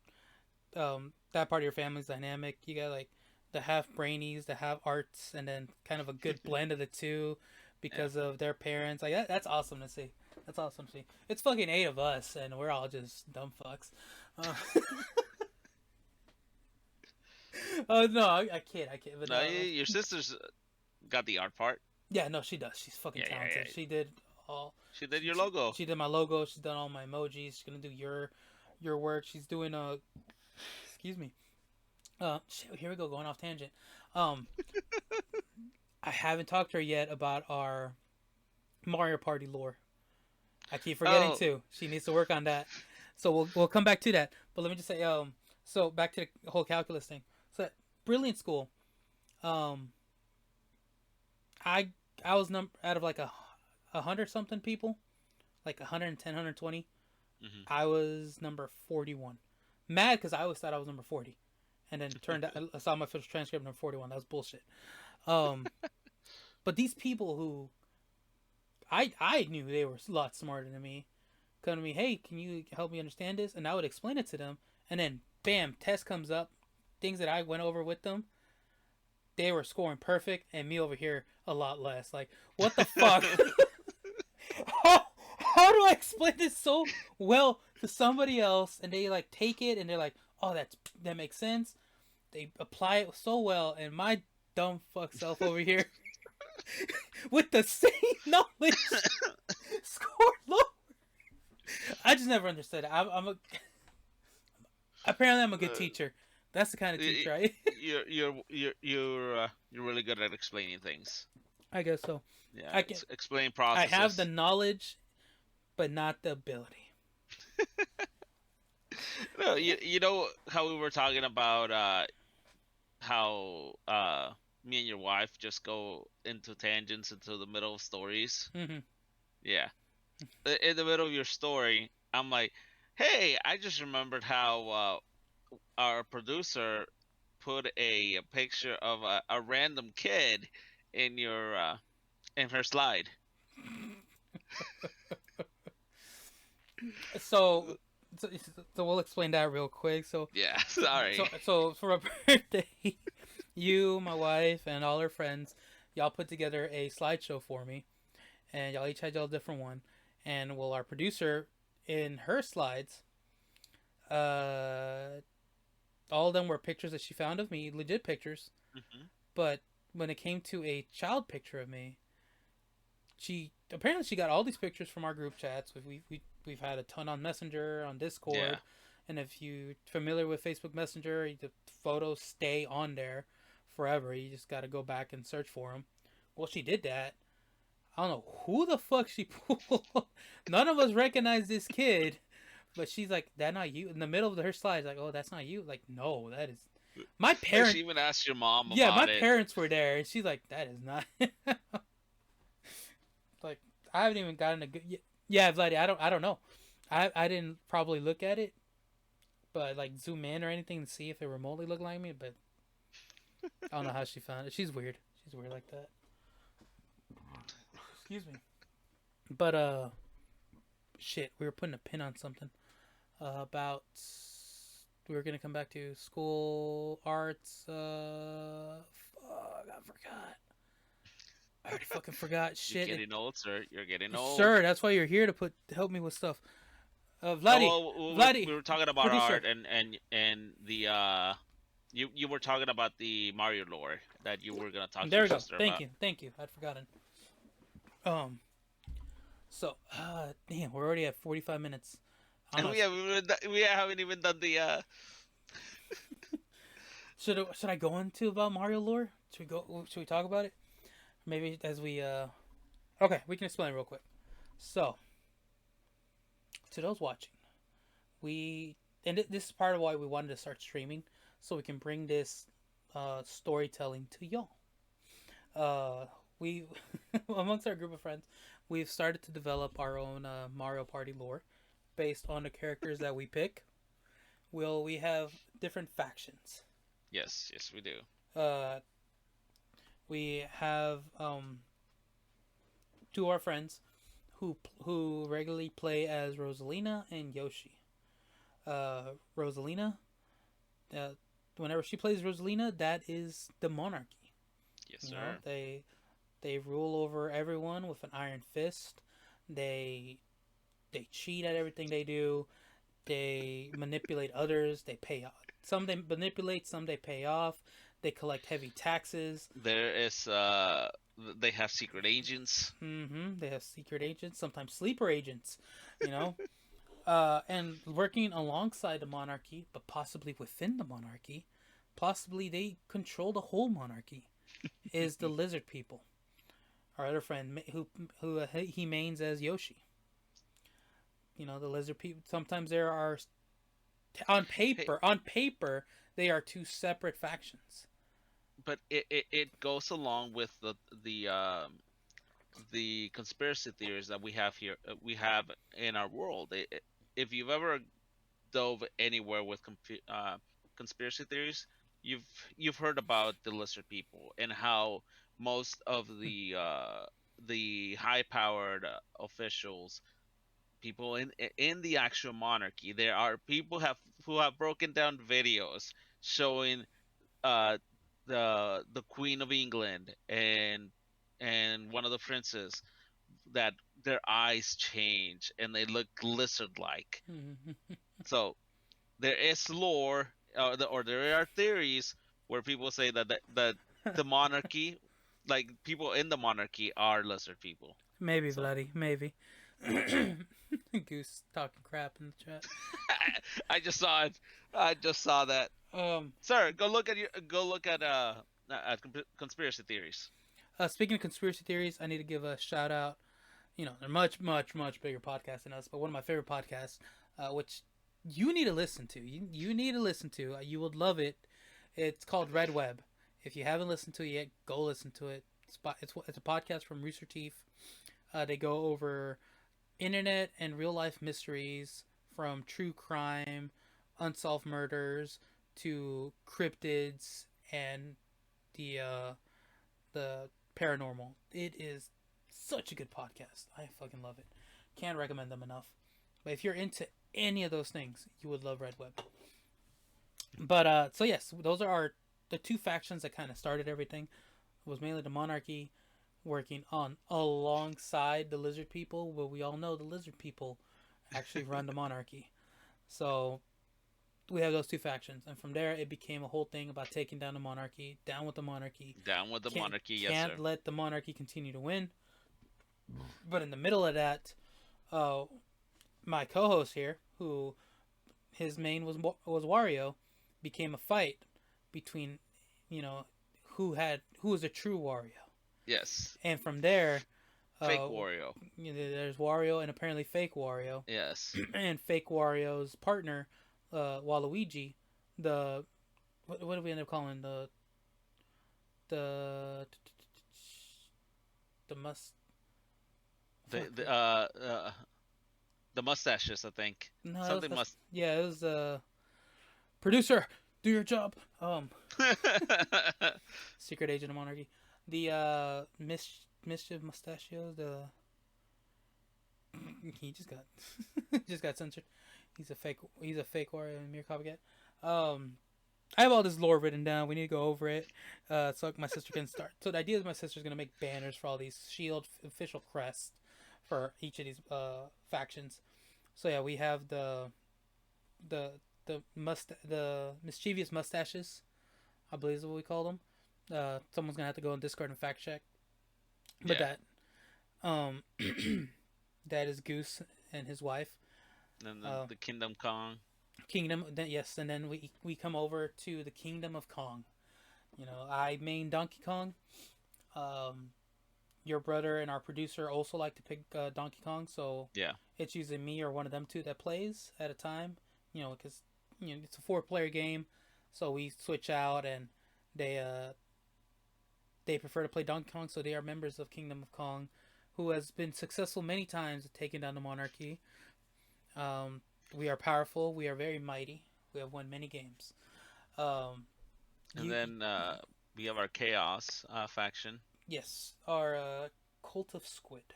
part of your family's dynamic. You got like the half brainies, the half arts, and then kind of a good blend of the two Yeah. because of their parents. Like that's awesome to see. That's awesome to see. It's fucking eight of us, and we're all just dumb fucks. Uh, oh no, I kid, I kid. But No, your sister's got the art part. yeah, no, she does. She's fucking Yeah, yeah, talented. yeah. She did all. She did your logo. She did my logo. She's done all my emojis. She's gonna do your work. She's doing excuse me. Shit, here we go, going off tangent. Um, I haven't talked to her yet about our Mario Party lore. I keep forgetting Oh, to. She needs to work on that. So we'll come back to that. But let me just say, so back to the whole calculus thing. So brilliant school. Um, I I was out of like a hundred something people, like 110, 120. hmm. I was number 41. Mad because I always thought I was number 40, and then turned out I saw my official transcript number 41. That was bullshit. Um, but these people who I knew they were a lot smarter than me come to me, hey, can you help me understand this? And I would explain it to them, and then bam, test comes up, things that I went over with them, they were scoring perfect, and me over here a lot less. Like, what the fuck? How do I explain this so well to somebody else, and they like take it and they're like, oh, that makes sense. They apply it so well, and my dumb fuck self over here with the same knowledge scored low. I just never understood it. I'm a apparently I'm a good teacher. That's the kind of teacher I. You're really good at explaining things. I guess so. Yeah, I can. explain I have the processes. knowledge, but not the ability. No, you know how we were talking about how me and your wife just go into tangents into the middle of stories. Mm-hmm. Yeah, in the middle of your story, I'm like, hey, I just remembered how our producer put a picture of a random kid in your in her slide. So, so, so we'll explain that real quick. Yeah, So, so, sorry. so for my birthday, you, my wife, and all her friends, y'all put together a slideshow for me, and y'all each had y'all a different one. And well, our producer, in her slides, uh, all of them were pictures that she found of me, legit pictures. Hmm. But when it came to a child picture of me, she got all these pictures from our group chats. We've had a ton on Messenger, on Yeah. Discord, and if you're familiar with Facebook Messenger, the photos stay on there forever. You just got to go back and search for them. Well, she did that. I don't know who the fuck she pulled. None of us recognize this kid, but she's like, "That not you." In the middle of her slides, like, "Oh, that's not you." Like, no, that is my Like parent. she even asked your mom Yeah, my about it. parents were there, and she's like, "That is not." Like, I haven't even gotten a good. Yeah, Vladdy, I don't know. I didn't probably look at it, but like zoom in or anything to see if it remotely looked like me. But I don't know how she found it. She's weird. She's weird like that. Excuse me. But shit, we were putting a pin on something about we were gonna come back to school arts. Fuck, I forgot. I already fucking forgot. You're Shit, getting old, sir. You're getting old. sir. That's why you're here to help me with stuff. No, Vladdy, well, we Vladdy, were talking about producer. art and the you were talking about the Mario lore that you were gonna talk to There your we go. sister Thank about. you, thank you. I'd forgotten. Um. So, damn, we're already at 45 minutes. I And don't know. we haven't even done the Should I go into about Mario lore? Should we go? Should we talk about it? Maybe as we Okay, we can explain real quick. So, to those watching, this is part of why we wanted to start streaming, so we can bring this storytelling to y'all. We amongst our group of friends, we've started to develop our own Mario Party lore based on the characters that we pick, we have different factions. Yes, yes, we do. Uh, we have two of our friends who regularly play as Rosalina and Yoshi. Rosalina, uh, whenever she plays Rosalina, that is the monarchy. Yes, You know, sir. they rule over everyone with an iron fist. They they cheat at everything they do. They manipulate others. They pay off. Some they manipulate, some they pay off. They collect heavy taxes. There is they have secret agents. They have secret agents, sometimes sleeper agents. You know, and working alongside the monarchy, but possibly within the monarchy, possibly they control the whole monarchy. Is the lizard people? Our other friend who he mains as Yoshi. You know, the lizard people. Sometimes there are Hey, on paper they are two separate factions. but it goes along with the conspiracy theories that we have here. We have in our world. If you've ever dove anywhere with conspiracy theories, you've you've heard about the lizard people and how most of the high-powered officials, people in the actual monarchy, there are people have who have broken down videos showing uh the Queen of England and one of the princes that their eyes change and they look lizard like. So there is lore, or there are theories where people say that the monarchy, like people in the monarchy, are lizard people. Maybe So Vladdy, maybe. Goose talking crap in the chat. I just saw it. I just saw that. Um, Sir, go look at conspiracy theories. Speaking of conspiracy theories, I need to give a shout out. You know, they're much, much, much bigger podcasts than us, but one of my favorite podcasts, which you need to listen to. You need to listen to. You would love it. It's called Red Web. If you haven't listened to it yet, go listen to it. It's a podcast from Rooster Teeth. They go over internet and real life mysteries, from true crime, unsolved murders, to cryptids and the uh, the paranormal. It is such a good podcast. I fucking love it. Can't recommend them enough. But if you're into any of those things, you would love Red Web. But so yes, those are the two factions that kind of started everything. It was mainly the monarchy working on alongside the lizard people, but we all know the lizard people actually run the monarchy. So we have those two factions, and from there it became a whole thing about taking down the monarchy, down with the monarchy. Down with the Can't monarchy, yes, sir. can't let the monarchy continue to win. But in the middle of that, uh, my co-host here, who his main was Wario, became a fight between, you know, who was a true Wario, Yes. and from there, Fake uh, Wario. there's Wario and apparently fake Wario, Yes. and fake Wario's partner, Waluigi, the what do we end up calling the the must The fuck the uh, uh the mustaches, I think. no Something that's must. yeah, it was producer, do your job. Secret agent of monarchy, the mischief mustachios, the he just got just got censored. He's a fake Wario and mere copycat. um I have all this lore written down. We need to go over it, so my sister can start. So the idea is my sister's gonna make banners for all these Shield official crests for each of these factions. So yeah, we have the the mischievous mustaches, I believe is what we call them. Someone's gonna have to go on Discord and fact check. But Yeah. that is Goose and his wife. And Uh, the Kingdom Kong. Kingdom, yes, and then we come over to the Kingdom of Kong. You know, I main Donkey Kong. Um, your brother and our producer also like to pick Donkey Kong, so Yeah. it's usually me or one of them two that plays at a time. You know, because it's a 4-player game, so we switch out, and they they prefer to play Donkey Kong, so they are members of Kingdom of Kong, who has been successful many times at taking down the monarchy. Um, we are powerful. We are very mighty. We have won many games. Um, And you then we have our Chaos faction. yes, our Cult of Squid.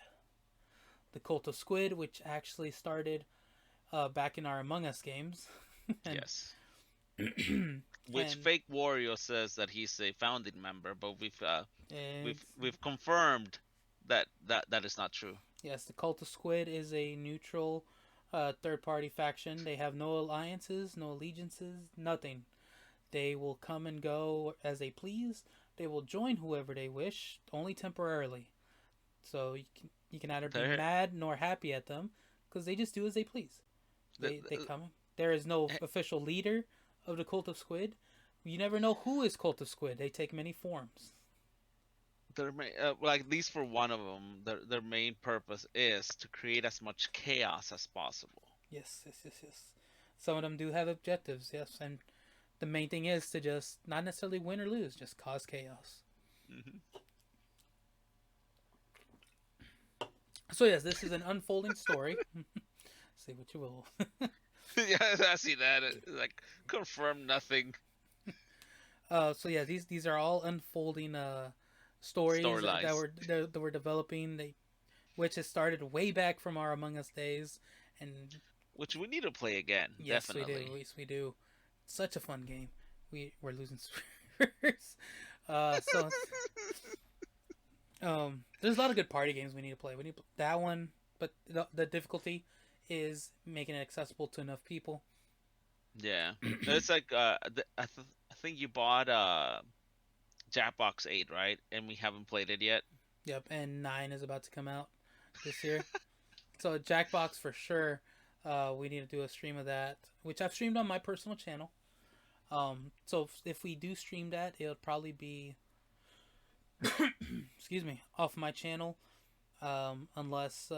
The Cult of Squid, which actually started back in our Among Us games, and Yes. Which and fake Wario says that he's a founding member, but it's we've confirmed that is not true. yes, the Cult of Squid is a neutral third-party faction. They have no alliances, no allegiances, nothing. They will come and go as they please. They will join whoever they wish, only temporarily. So you can either be They're, mad nor happy at them, because they just do as they please. the, They come. There is no official leader of the Cult of Squid. You never know who is Cult of Squid. They take many forms. like at least for one of them, their main purpose is to create as much chaos as possible. Yes, yes, yes, yes. Some of them do have objectives, yes, and the main thing is to just not necessarily win or lose, just cause chaos. Hmm. So yes, this is an unfolding story. Say what you will. Yeah, I see that. Like confirm nothing So yeah, these are all unfolding stories storylines, that we're developing. Which has started way back from our Among Us days, and which we need to play again, yes, we do. definitely. Yes, we do. Such a fun game. We're losing subscribers. So there's a lot of good party games we need to play. We need that one, but the difficulty is making it accessible to enough people. Yeah, it's like I think you bought Jackbox 8, right? And we haven't played it yet. Yep, and 9 is about to come out this year. So Jackbox for sure. We need to do a stream of that, which I've streamed on my personal channel. So if we do stream that, it'll probably be, excuse me, off my channel. Unless,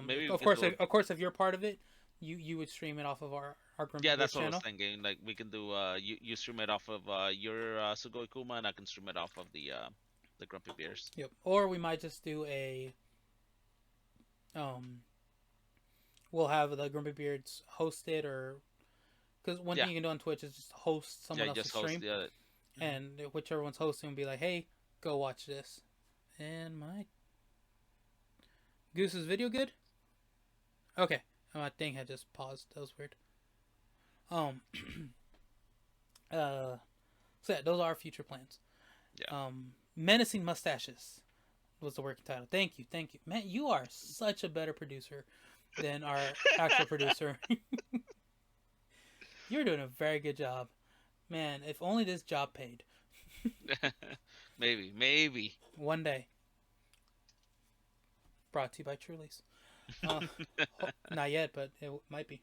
Maybe we of can course, do a of course, if you're part of it, you would stream it off of our Grumpy yeah, Beard that's what I was channel. thinking. Like we can do you stream it off of your Sugoi Kuma and I can stream it off of the Grumpy Bears. Yep. Or we might just do a um. We'll have the Grumpy Beards host it, or because one Yeah, thing you can do on Twitch is just host yeah, someone you else's just host stream, the mhm. and whichever one's hosting will be like, "Hey, go watch this." And my Goose's video good? Okay, my thing had just paused. That was weird. Um, uh, so yeah, those are our future plans. Yeah. Menacing mustaches was the working title. Thank you, man. You are such a better producer than our actual producer. You're doing a very good job, man. If only this job paid. Maybe. One day. Brought to you by Truly's. Uh, not yet, but it might be.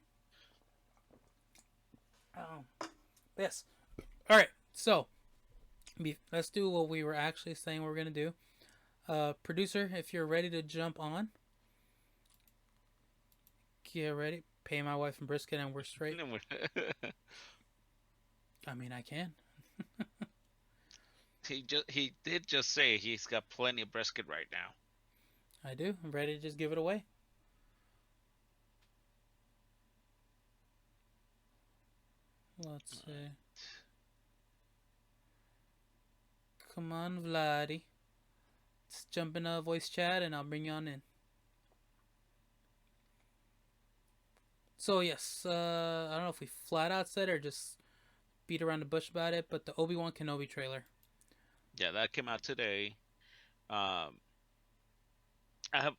Yes. All right. So let's do what we were actually saying we were gonna do. Producer, if you're ready to jump on, get ready. Pay my wife in brisket, and we're straight. I mean, I can. He did just say he's got plenty of brisket right now. I do. I'm ready to just give it away. Let's see. Come on, Vladdy. Let's jump in a voice chat, and I'll bring you on in. So yes, I don't know if we flat out said it or just beat around the bush about it, but the Obi-Wan Kenobi trailer. Yeah, that came out today. Um,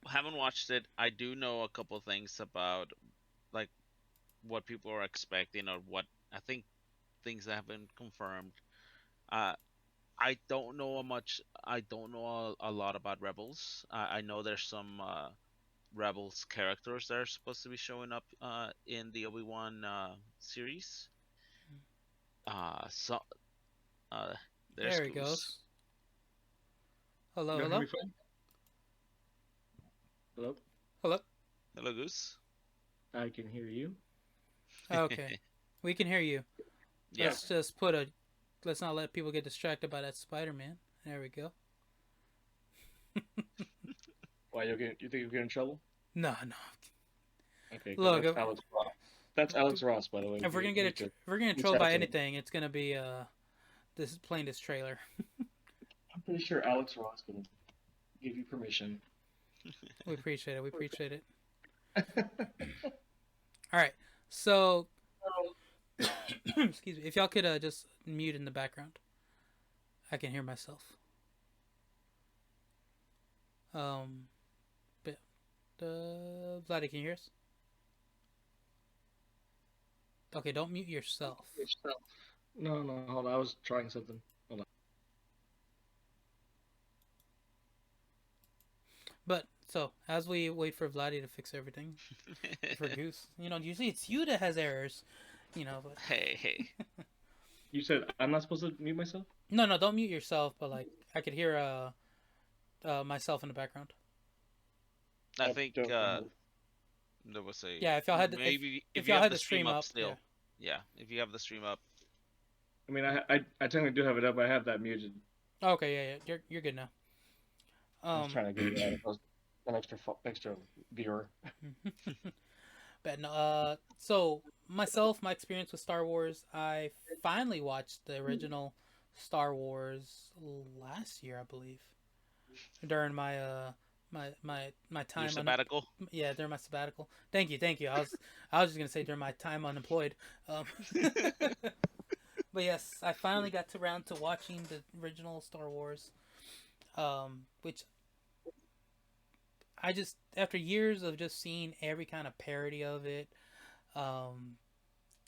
haven't watched it. I do know a couple things about like what people are expecting or what I think things that have been confirmed. Uh, I don't know much. I don't know a lot about Rebels. I know there's some Rebels characters that are supposed to be showing up in the Obi-Wan series. So uh, there's There he Goose. goes. Hello, You don't hear hello, me fine? Hello? hello. Hello, Goose. I can hear you. Okay, we can hear you. Yeah. Let's just put a. Let's not let people get distracted by that Spider-Man. There we go. Why you think you'll get in trouble? No, no. Okay, 'cause Look, that's Alex Ross. That's Alex Ross, by the way. if we're gonna if we're gonna He's troll by shouting. anything, it's gonna be this playing this trailer. I'm pretty sure Alex Ross can give you permission. We appreciate it. We appreciate it. All right. So, excuse me. If y'all could just mute in the background, I can hear myself. But Vladdy, can you hear us? Okay, don't mute yourself. No, hold on. I was trying something. Hold on. But so as we wait for Vladdy to fix everything for Goose, usually it's you that has errors, But Hey. You said I'm not supposed to mute myself? no, don't mute yourself. But like I could hear myself in the background. I think don't there was a Yeah. If y'all had maybe if you y'all have had the the stream up still. Yeah, if you have the stream up. I mean, I technically do have it up. I have that muted. Okay, yeah. You're good now. I was trying to give you an extra viewer. But no, so my experience with Star Wars, I finally watched the original Star Wars last year, I believe, during my my time Your sabbatical. during my sabbatical. Thank you. I was just gonna say during my time unemployed. But yes, I finally got around to watching the original Star Wars, which I just, after years of just seeing every kind of parody of it, I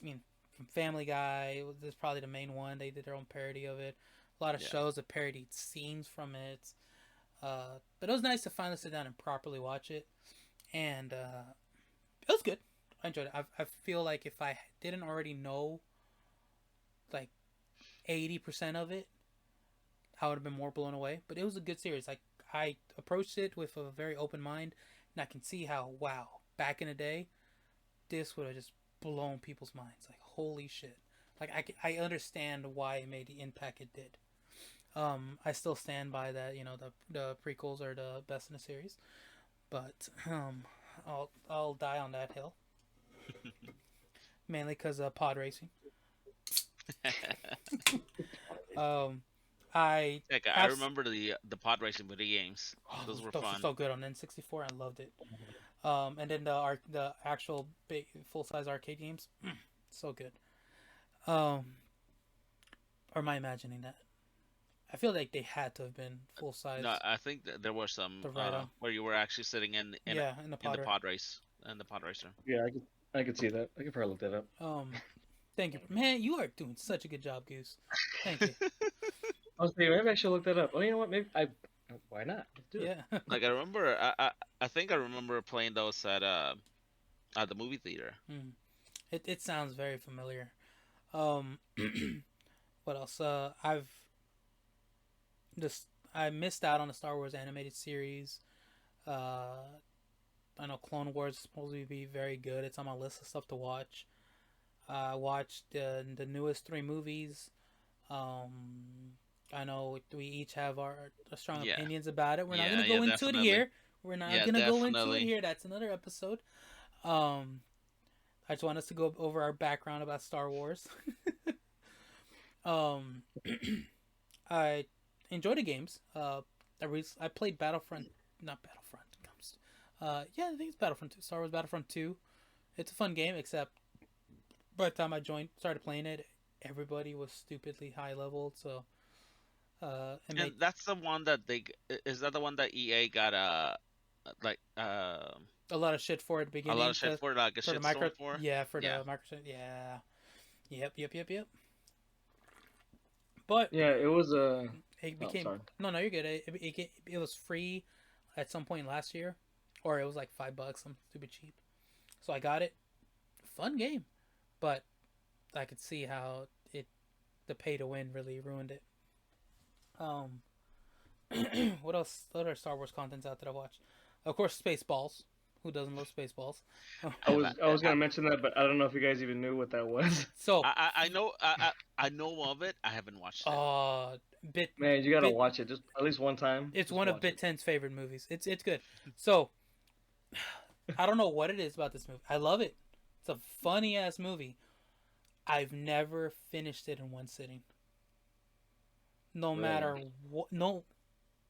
mean, from Family Guy, this is probably the main one. They did their own parody of it. A lot of shows have parodied scenes from it. But it was nice to finally sit down and properly watch it. And it was good. I enjoyed it. I feel like if I didn't already know like 80% of it, I would have been more blown away. But it was a good series. Like, I approached it with a very open mind, and I can see how, wow, back in the day, this would have just blown people's minds. Like, holy shit. Like, I understand why it made the impact it did. I still stand by that, the prequels are the best in the series. But I'll die on that hill. Mainly because of pod racing. I remember the pod racing video games. Those were fun. So good on N64. I loved it. And then the actual big full size arcade games, so good. Or am I imagining that? I feel like they had to have been full size. No, I think there were some where you were actually sitting in the pod race and the pod racer. Yeah, I could see that. I could probably look that up. Thank you, man. You are doing such a good job, Goose. Thank you. I was thinking maybe I should look that up. Oh, you know what? Maybe why not? Let's do it. Yeah. Like I remember, I think I remember playing those at the movie theater. It sounds very familiar. What else? I missed out on the Star Wars animated series. I know Clone Wars is supposed to be very good. It's on my list of stuff to watch. I watched the newest 3 movies. I know we each have our strong opinions about it. We're not going to go into it here. We're not going to go into it here. That's another episode. I just want us to go over our background about Star Wars. I enjoy the games. I played Battlefront. Not Battlefront. Yeah, I think it's Battlefront 2. Star Wars Battlefront 2. It's a fun game, except by the time I started playing it, everybody was stupidly high leveled. So, and that's the one that is that the one that EA got a lot of shit for at the beginning. A lot of shit for like a shitstorm for. Yeah, for the Microsoft. Yeah. Yep. But yeah, it was it became no, you're good. It was free at some point last year, or it was like $5, some stupid cheap. So I got it. Fun game, but I could see how the pay to win really ruined it. What else? What other Star Wars contents out that I watched? Of course, Spaceballs. Who doesn't love Spaceballs? I was gonna mention that, but I don't know if you guys even knew what that was. So I know of it. I haven't watched it. Man, you gotta watch it just at least one time. It's one of Bit 10's favorite movies. It's good. So I don't know what it is about this movie. I love it. It's a funny ass movie. I've never finished it in one sitting. No matter Really? what, no,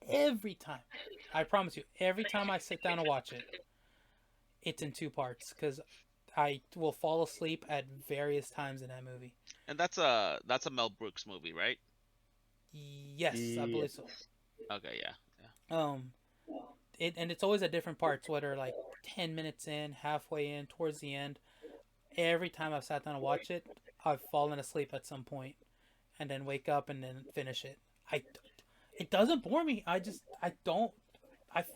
every time. I promise you, every time I sit down and watch it, it's in two parts because I will fall asleep at various times in that movie. And that's a Mel Brooks movie, right? Yes, I Yeah. believe so. Okay, yeah, yeah. Um, and it's always at different parts, whether like 10 minutes in, halfway in, towards the end. Every time I've sat down and watched it, I've fallen asleep at some point, and then wake up and then finish it. I, it doesn't bore me. I don't.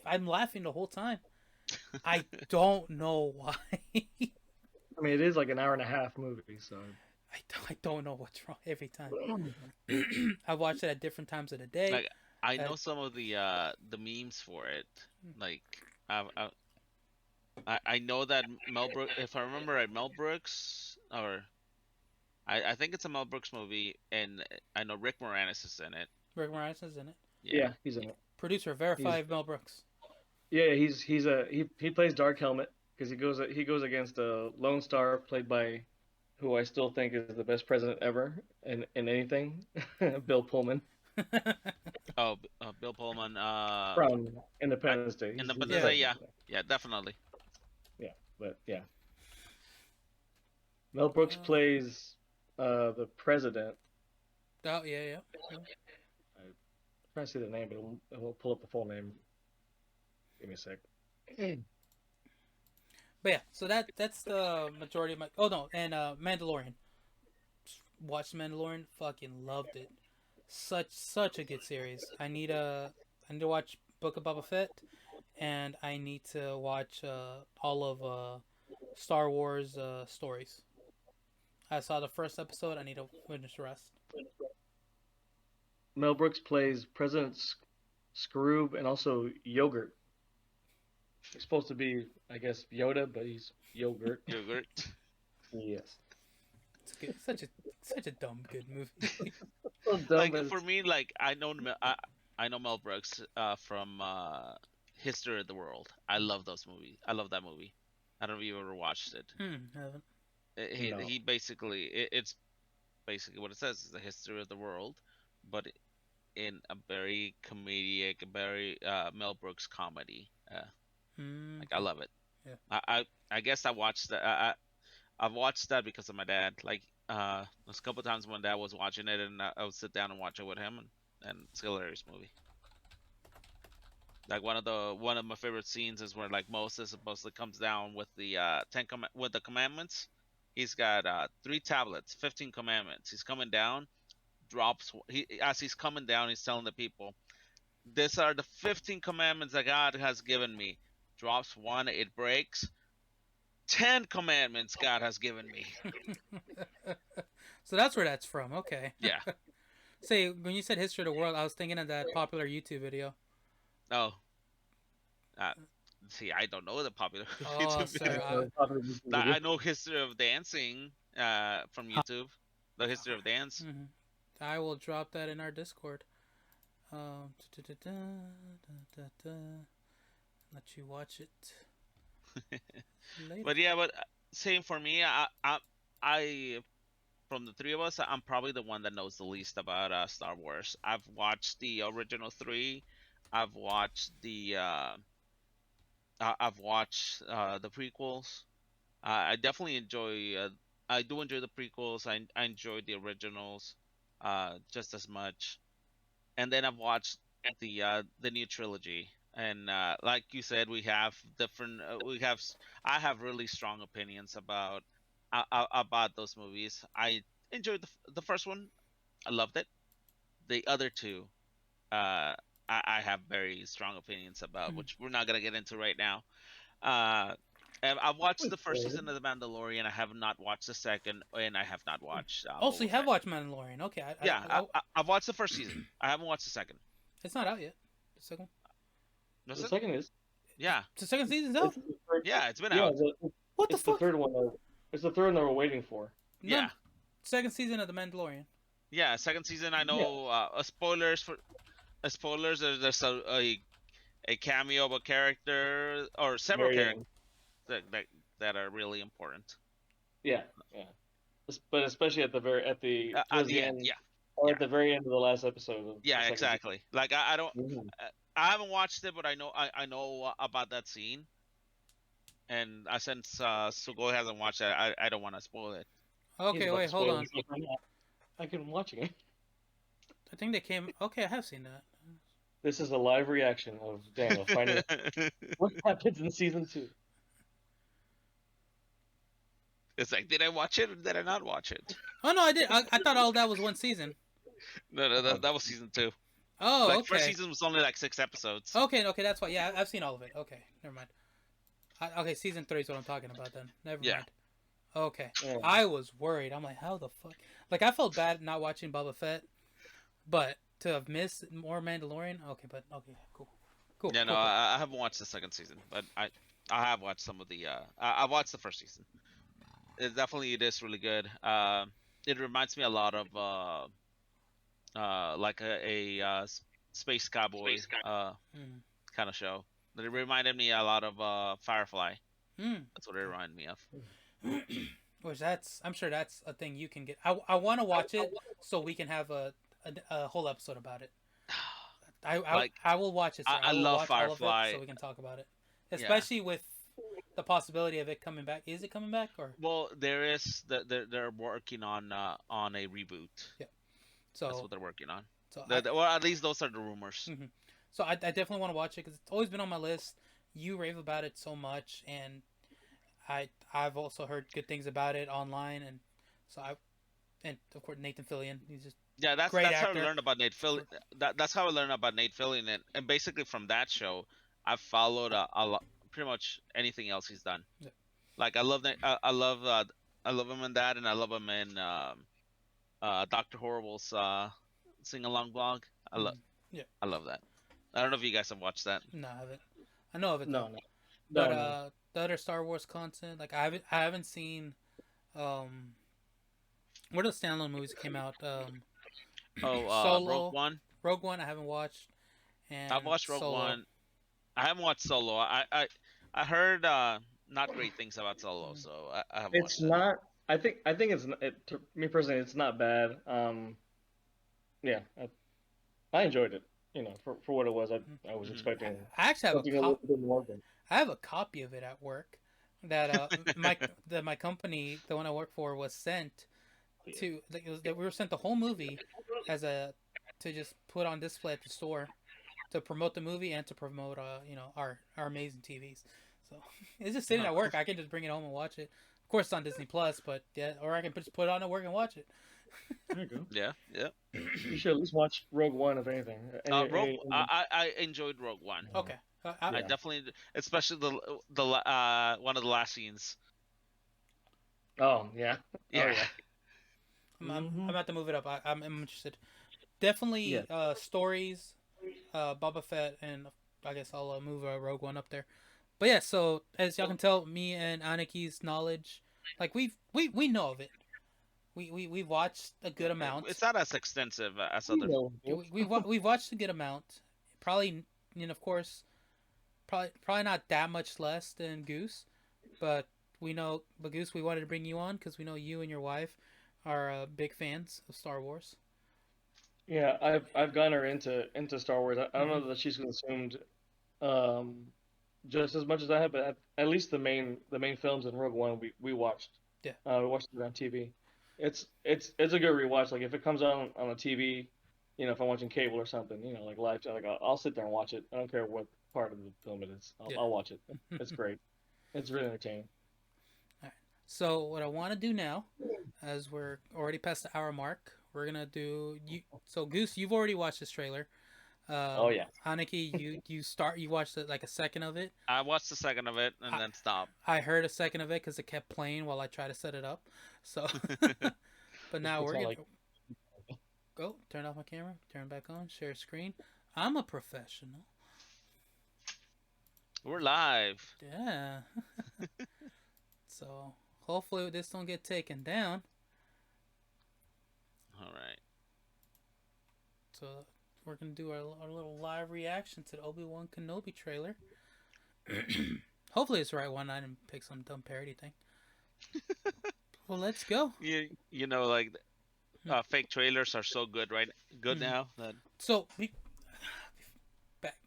I'm laughing the whole time. I don't know why. I mean, it is like an hour and a half movie, so. I don't know what's wrong every time. I watched it at different times of the day. Like I know At, some of the memes for it. Like I I know that Mel Brooks, if I remember right, Mel Brooks, or I think it's a Mel Brooks movie, and I know Rick Moranis is in it. Rick Moranis is in it. Yeah. Yeah, he's in it. Producer He's verified Mel Brooks. yeah, he plays Dark Helmet because he goes against a Lone Star played by who I still think is the best president ever in anything, Bill Pullman Oh, Bill Pullman. from Independence Day. He's the Independence Yeah. Day. president. Yeah, yeah, definitely. Yeah, but yeah, Mel Brooks uh, plays the president. oh yeah. I'm trying to see the name, but it won't pull up the full name. Give me a sec. But yeah, so that's the majority of my. Oh no, and Mandalorian. Watched Mandalorian. Fucking loved it. Such a good series. I need to watch Book of Boba Fett, and I need to watch all of Star Wars stories. I saw the first episode. I need to finish the rest. Mel Brooks plays President Scroob and also Yogurt. He's supposed to be, I guess, Yoda, but he's Yogurt. Yogurt. Yes. It's good. Such a dumb good movie. So dumb, Like but for me, like I know Mel Brooks from History of the World. I love those movies. I love that movie. I don't know if you ever watched it. Haven't. no. He basically it's basically what it says is the history of the world, but in a very comedic, very Mel Brooks comedy. Like I Okay. love it. Yeah. I guess I watched that. I've watched that because of my dad. Like there's a couple times when dad was watching it, and I would sit down and watch it with him, and it's a hilarious movie. Like one of my favorite scenes is where like Moses supposedly comes down with the with the commandments. He's got three tablets, 15 commandments. He's coming down, drops as he's coming down, he's telling the people, "These are the 15 commandments that God has given me." Drops one, it breaks. 10 commandments God has given me. So that's where that's from. Okay. Yeah. Say when you said history of the world, I was thinking of that popular YouTube video. Oh, uh, see, I don't know the popular Oh, YouTube sorry. video. I know history of dancing from YouTube. The history of dance. Mhm. I will drop that in our Discord. Let you watch it later. But yeah, but same for me. I from the three of us, I'm probably the one that knows the least about Star Wars. I've watched the original three. I've watched I've watched the prequels. I definitely enjoy. I do enjoy the prequels. I enjoy the originals, just as much. And then I've watched the new trilogy. And like you said, we have different. I have really strong opinions about those movies. I enjoyed the first one. I loved it. The other two, I have very strong opinions about, Mhm. which we're not gonna get into right now. And I've watched the first season of The Mandalorian. I have not watched the second, and I have not watched Oh, so Boba you have Fett. watched Mandalorian? Okay. Yeah, I've watched the first season. I haven't watched the second. It's not out yet. The second. Was The it? second is Yeah, The second season's out. it's the third, yeah, it's been yeah, out. What the it's the fuck? third one. It's the third one that we're waiting for. No. Yeah, Second season of the Mandalorian. yeah. Second season. I Yeah, know. Spoilers for spoilers. There's a cameo of a character or several characters. Marianne. that are really important. Yeah, yeah. But especially at the At towards the the end, end, yeah, or yeah, at the very end of the last episode of the yeah, second season. exactly. Like I don't, Mhm. I haven't watched it, but I know about that scene, and since Sugoi hasn't watched it, I don't want to spoil it. He's Okay, about wait, to hold spoil on. himself right now. I can watching it. I think they came. Okay, I have seen that. This is a live reaction of Daniel finding out what happens in season 2. It's like, did I watch it or did I not watch it? Oh no, I did. I thought all that was one season. No, no, Oh, that was season 2. Oh, Like first okay. season was only like 6 episodes. Okay, okay, that's why. Yeah, I've seen all of it. Okay, never mind. Okay, season 3 is what I'm talking about then. Never Yeah. mind. Okay, yeah. I was worried. I'm like, how the fuck? Like, I felt bad not watching Boba Fett, but to have missed more Mandalorian. Okay, but okay, cool, cool, Yeah, no, cool, cool. I haven't watched the second season, but I have watched some of the I watched the first season. It is really good. It reminds me a lot of like space cowboy Mm. kind of show. It reminded me a lot of Firefly. Mm. That's what it reminded me of. Which that's, I'm sure that's a thing you can get. I want to watch it so we can have a whole episode about it. Like I will watch it, sir. I I will love watch all of it Firefly. so we can talk about it, Yeah. especially with the possibility of it coming back. Is it coming back or? Well, there is they're working on a reboot. Yeah. That's So what they're working on. so Well, at least those are the rumors. mhm. So I definitely want to watch it because it's always been on my list. You rave about it so much, and I've also heard good things about it online, and so and of course Nathan Fillion, he's just Yeah, great that's how I actor. learned about Nate Fillion. That's how I learned about Nate Fillion, and basically from that show, I've followed a lot, pretty much anything else he's done. Yeah. Like I love him in that, and I love him in Doctor Horrible's sing along blog. Mhm. Yeah, I love that. I don't know if you guys have watched that. no, I haven't. I know of it though. No, no, But no, no. the other Star Wars content, like I haven't seen um what are the standalone movies that came out? Oh, Rogue Solo, One. Rogue One, I haven't watched, I've and watched Rogue Solo. One. I haven't watched Solo. I heard not great things about Solo, Mm. so I haven't It's watched it. not. I think to me personally, it's not bad. Yeah, I enjoyed it. For what it was, I was Hmm. expecting I actually have a something a little bit more. Than, I have a copy of it at work that my company, the one I work for, was sent to. Like, that we were sent the whole movie as a to just put on display at the store to promote the movie and to promote our amazing TVs. So it's just sitting Uh-huh. at work. I can just bring it home and watch it. Of course, it's on Disney Plus, but yeah, or I can just put it on at work and watch it. there you go. Yeah, yeah. You should at least watch Rogue One, if anything. I enjoyed Rogue One. Okay. I Yeah. definitely, especially one of the last scenes. Oh yeah. Yeah. Oh yeah. I'm Hmm. about to move it up. I'm interested. Definitely Yeah. stories, Boba Fett, and I guess I'll move Rogue One up there. But yeah, so as y'all can tell, me and Aniki's knowledge, like we know of it. We've watched a good amount. It's not as extensive as You other. know it. We've watched a good amount. Probably, of course, probably not that much less than Goose, but we know, but Goose, we wanted to bring you on because we know you and your wife are big fans of Star Wars. Yeah, I've gotten her into Star Wars. I don't Hmm. know that she's consumed um just as much as I have, but at least the main films in Rogue One we watched. Yeah. We watched it on TV. It's a good rewatch. Like if it comes on a TV, if I'm watching cable or something, like live, like I'll sit there and watch it. I don't care what part of the film it is. I'll, Yeah. I'll watch it. It's great. It's really entertaining. All right. So what I want to do now, as we're already past the hour mark, we're gonna do you. So Goose, you've already watched this trailer. Oh yeah. Aniki, you watched like a second of it. I watched the second of it and I, then stopped. I heard a second of it because it kept playing while I tried to set it up. So, but now It's we're not gonna like go turn off my camera, turn back on, share screen. I'm a professional. We're live. Yeah. So hopefully this don't get taken down. All right. So we're gonna do our little live reaction to the Obi-Wan Kenobi trailer. Hopefully it's the right one. I didn't pick some dumb parody thing. Well, let's go. You know, like fake trailers are so good, right? Good now that. So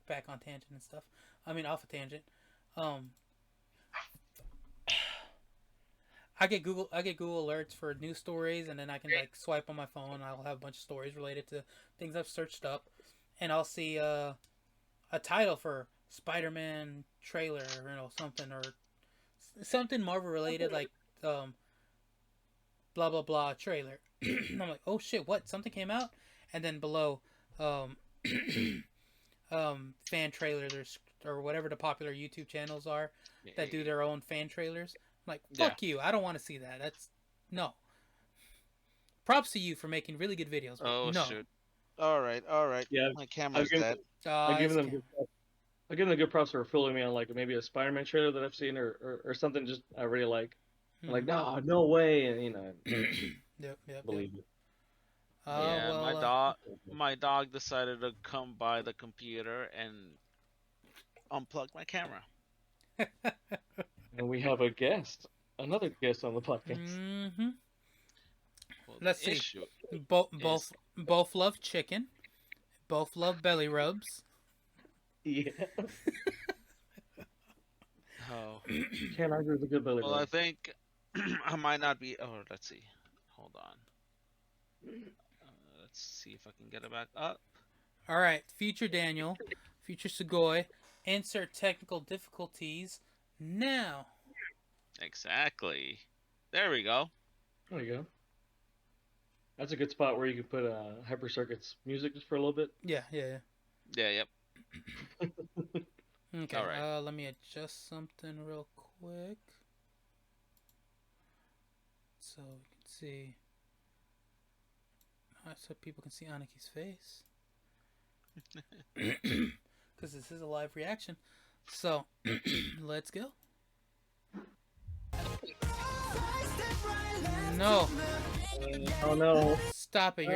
back on tangent and stuff. I mean, off a tangent. I get Google alerts for news stories, and then I can like swipe on my phone. And I'll have a bunch of stories related to things I've searched up, and I'll see a title for Spider-Man trailer, something or something Marvel related, like blah blah blah trailer. And I'm like, oh shit, what? Something came out, and then below, fan trailers or whatever the popular YouTube channels are that do their own fan trailers. I'm like, fuck you, I don't want to see that. That's no. Props to you for making really good videos. Oh no. shoot! All right. Yeah, My camera's dead. I've given them good props for fooling me on like maybe a Spider-Man trailer that I've seen or something just I really like. I'm like, no way, and Yep. believe it. Yeah, well, my dog decided to come by the computer and unplug my camera. And we have another guest on the podcast. Mm-hmm. Well, let's see. Both love chicken. Both love belly rubs. Yeah. Oh. Can't argue with a good belly rub. Well, I think I might not be. Oh, let's see. Hold on. Let's see if I can get it back up. All right, future Daniel, future Sugoi, insert technical difficulties now. Exactly. There we go. There you go. That's a good spot where you can put HyperCircuit's music just for a little bit. Yeah. Yep. Okay. All right. Let me adjust something real quick so we can see. So people can see Aniki's face. Because this is a live reaction. So, let's go. No. Oh no. Stop it.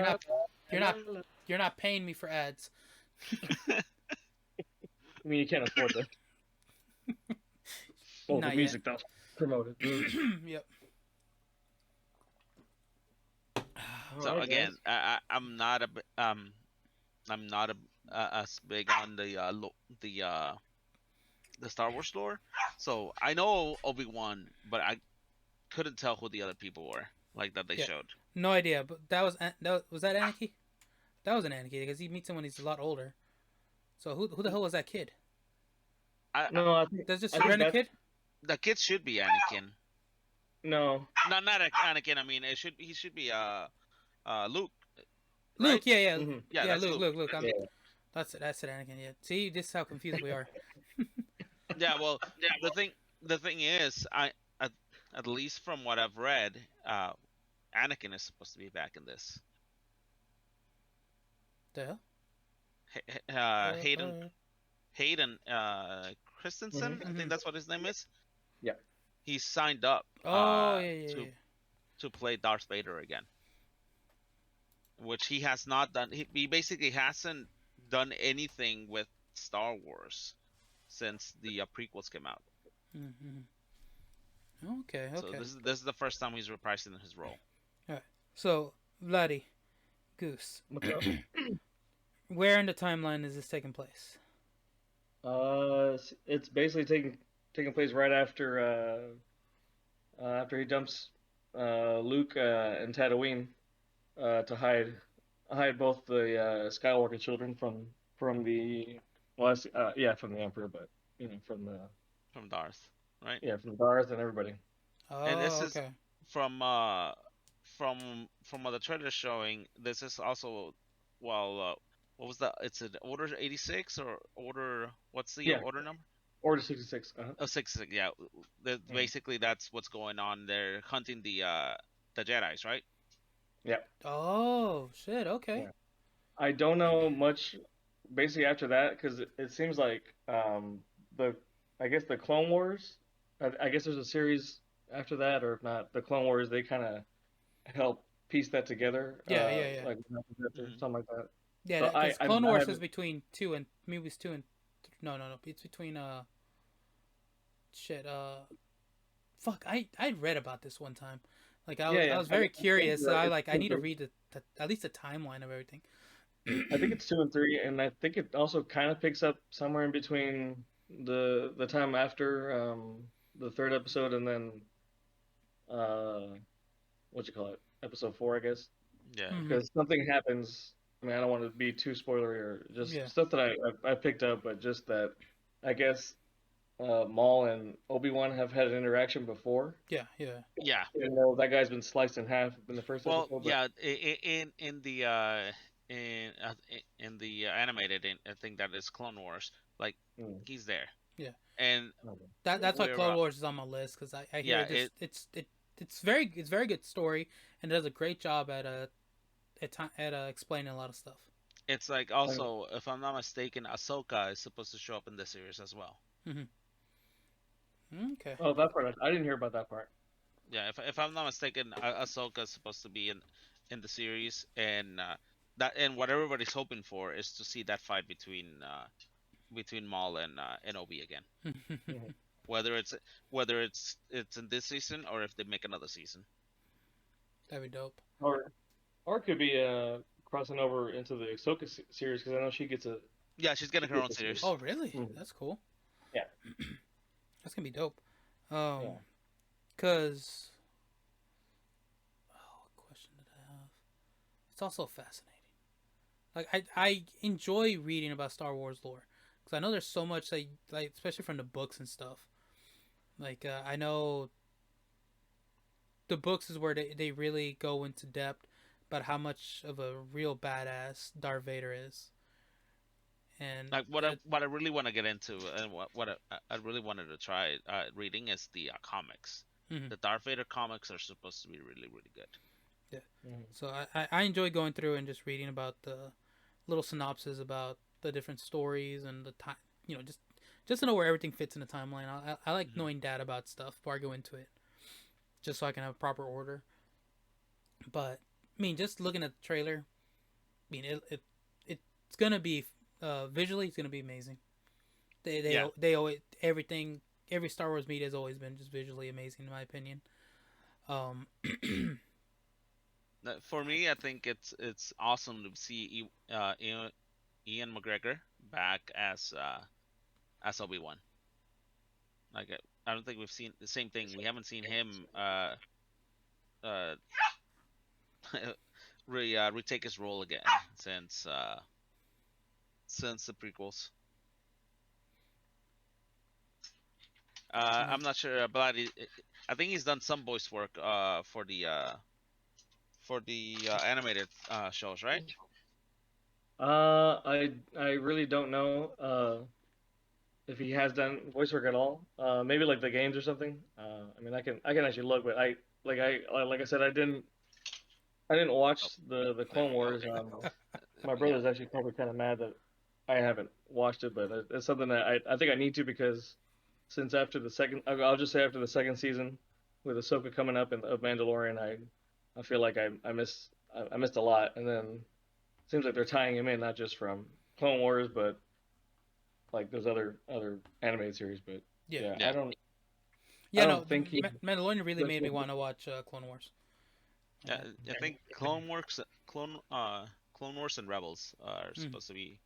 You're not paying me for ads. I mean, you can't afford that. Well, the music though. Promoted. Yep. So again, I'm not as big on the Star Wars lore. So I know Obi-Wan, but I couldn't tell who the other people were like that they showed. No idea, but was that Aniki? That was an Aniki because he meets him when he's a lot older. So who the hell was that kid? I think that's just a random kid. The kid should be Anakin. No, not Anakin. I mean, he should be Luke. Luke, right? yeah, mm-hmm. yeah. Luke. That's it, Anakin. Yeah. See, this is how confused we are. Yeah. Well, the thing is, at least from what I've read, Anakin is supposed to be back in this. The hell? Hayden Christensen, I think that's what his name is. Yeah. He signed up to play Darth Vader again. Which he has not done. He basically hasn't done anything with Star Wars since the prequels came out. Mm-hmm. Okay. So this is the first time he's reprising his role. All right. So, Vladdy, Goose, where in the timeline is this taking place? It's basically taking place right after he dumps Luke and Tatooine to hide both the Skywalker children from the Emperor, but from Darth, right? Yeah, from Darth and everybody. Oh, and this is okay. from what the trailer is showing. This is also what was that? It's an Order 86 or Order? What's the order number? Order 66. Oh, 66. Yeah. Basically, that's what's going on. They're hunting the Jedi's, right? Yeah. Oh shit. Okay. Yeah. I don't know much. Basically, after that, because it seems like I guess the Clone Wars. I guess there's a series after that, or if not, the Clone Wars. They kind of help piece that together. Yeah. Like something like that. Yeah, because so Clone Wars is between movies 2 and no, it's between shit. Fuck. I read about this one time. Like Yeah, I yeah. was very I think curious. you're So right. I It's like I two and need to three. read at least the timeline of everything. I think it's 2 and 3, and I think it also kind of picks up somewhere in between the time after the third episode and then uh what you call it, episode 4, I guess, Yeah. Hmm. because something happens. I mean, I don't want to be too spoilery or just Yeah. stuff that I picked up, but just that I guess Maul and Obi-Wan have had an interaction before. Yeah. Yeah. Yeah. Even though that guy's been sliced in half in the first Well, episode, but yeah. In the in the animated, I think that is Clone Wars. Like mm, he's there, Yeah. and okay. That's why we're Clone Wars is on my list because I hear yeah. it just it's very good story and it does a great job at explaining a lot of stuff. It's like Okay. also, if I'm not mistaken, Ahsoka is supposed to show up in this series as well. Hmm. Okay. Oh, that part I didn't hear about that part. Yeah, if I'm not mistaken, Ahsoka is supposed to be in the series, and that and what everybody's hoping for is to see that fight between Maul and Obi again. Mhm. Whether it's in this season or if they make another season. That'd be dope. Or it could be crossing over into the Ahsoka series because I know she gets a Yeah, she's she getting her gets own a series. series. Oh, really? Mhm. That's cool. Yeah, That's gonna be dope. yeah. Cause what question did I have? It's also fascinating. Like I enjoy reading about Star Wars lore because I know there's so much like especially from the books and stuff. Like I know the books is where they really go into depth about how much of a real badass Darth Vader is, and Like that. what I really want to get into, and what I really wanted to try reading is the comics. Mhm. The Darth Vader comics are supposed to be really really good. Yeah. Mhm. So I enjoy going through and just reading about the little synopses about the different stories and the time, just to know where everything fits in the timeline. I like Hmm. knowing that about stuff before I go into it, just so I can have proper order. But I mean, just looking at the trailer, I mean it's gonna be visually it's gonna be amazing. Yeah. They always everything every Star Wars media has always been just visually amazing in my opinion. Um, For me, I think it's awesome to see Ian McGregor back as Obi-Wan. Like I don't think we've seen the same thing. We haven't seen him uh retake his role again since the prequels. I'm not sure about it. I think he's done some voice work for the animated shows, right? I really don't know if he has done voice work at all. Maybe like the games or something. I mean, I can actually look, but like I said, I didn't Oh, watch the there Clone we go. Wars. My Yeah. brother's actually probably kind of mad that I haven't watched it, but it's something that I think I need to because since after the second, I'll just say after the second season with Ahsoka coming up of Mandalorian, I feel like I missed a lot, and then seems like they're tying him in not just from Clone Wars, but like those other animated series. But yeah, yeah, Yeah. I yeah. No, don't think he. Mandalorian really made me want to watch Clone Wars. Yeah, Uh, I think Clone Wars and Rebels are mm, supposed to be